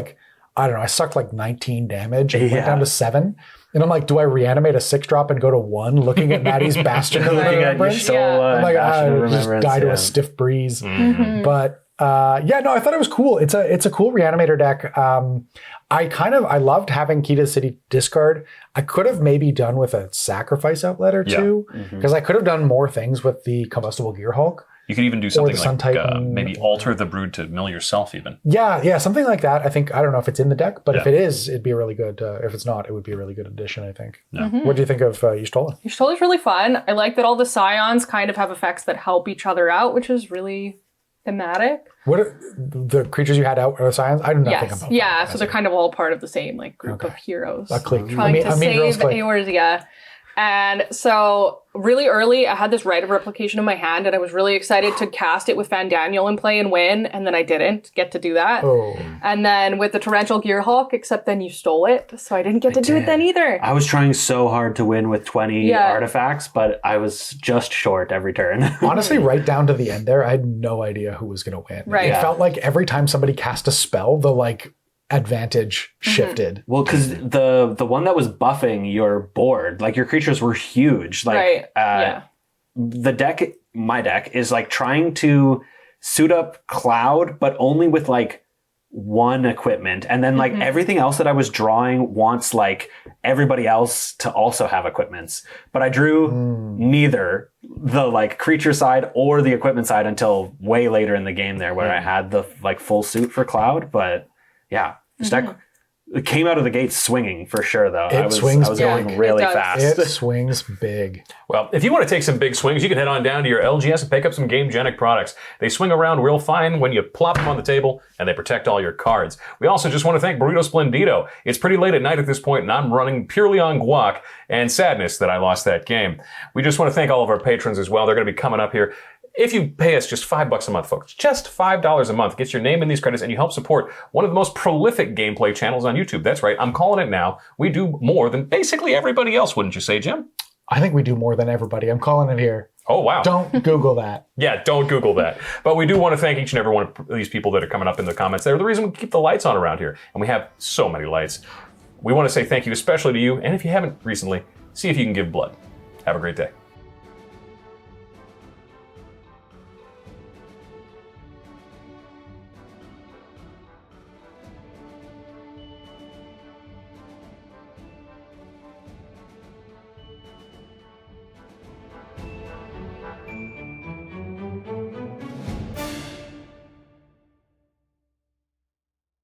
I sucked 19 damage and went down to 7. And I'm like, do I reanimate a 6-drop and go to 1 looking at Maddie's Bastion of Looking at your Remembrance? Shola I'm like, Bastion of just Remembrance, die to yeah. a stiff breeze. But I thought it was cool. It's a cool reanimator deck. I loved having Key to the City discard. I could have maybe done with a sacrifice outlet or two because I could have done more things with the combustible Gear Hulk. You could even do something the Sun like Titan. maybe alter the Brood to mill yourself even. Yeah, something like that. I don't know if it's in the deck, but if it is, it'd be a really good. If it's not, it would be a really good addition, I think. What do you think of Y'shtola? Y'shtola's really fun. I like that all the scions kind of have effects that help each other out, which is really thematic. What are the creatures you had out are scions? I know nothing about Yeah, them. so they're kind of all part of the same group of heroes. A clique. Trying to Girls save clique. yours, yeah. And so really early, I had this Rite of Replication in my hand, and I was really excited to cast it with Van Daniel and play and win, and then I didn't get to do that. Oh. And then with the Torrential Gear Hulk, except then you stole it, so I didn't get to do it then either. I was trying so hard to win with 20 Yeah. artifacts, but I was just short every turn. Honestly, right down to the end there, I had no idea who was going to win. Right. It Yeah. felt like every time somebody cast a spell, the advantage shifted. Well, because the one that was buffing your board, your creatures were huge. Right. My deck is trying to suit up Cloud, but only with 1 equipment. And then everything else that I was drawing wants everybody else to also have equipments. But I drew neither the creature side or the equipment side until way later in the game there where I had the full suit for Cloud. But yeah, this deck it came out of the gate swinging for sure though. I was going big. really It does. fast. It swings big. Well, if you want to take some big swings, you can head on down to your LGS and pick up some Gamegenic products. They swing around real fine when you plop them on the table, and they protect all your cards. We also just want to thank Burrito Splendido. It's pretty late at night at this point, and I'm running purely on guac and sadness that I lost that game. We just want to thank all of our patrons as well. They're going to be coming up here. If you pay us just $5 a month, folks, just $5 a month gets your name in these credits, and you help support one of the most prolific gameplay channels on YouTube. That's right, I'm calling it now. We do more than basically everybody else, wouldn't you say, Jim? I think we do more than everybody. I'm calling it here. Oh, wow. Don't Google that. Yeah, don't Google that. But we do want to thank each and every one of these people that are coming up in the comments. They're the reason we keep the lights on around here, and we have so many lights. We want to say thank you especially to you, and if you haven't recently, see if you can give blood. Have a great day.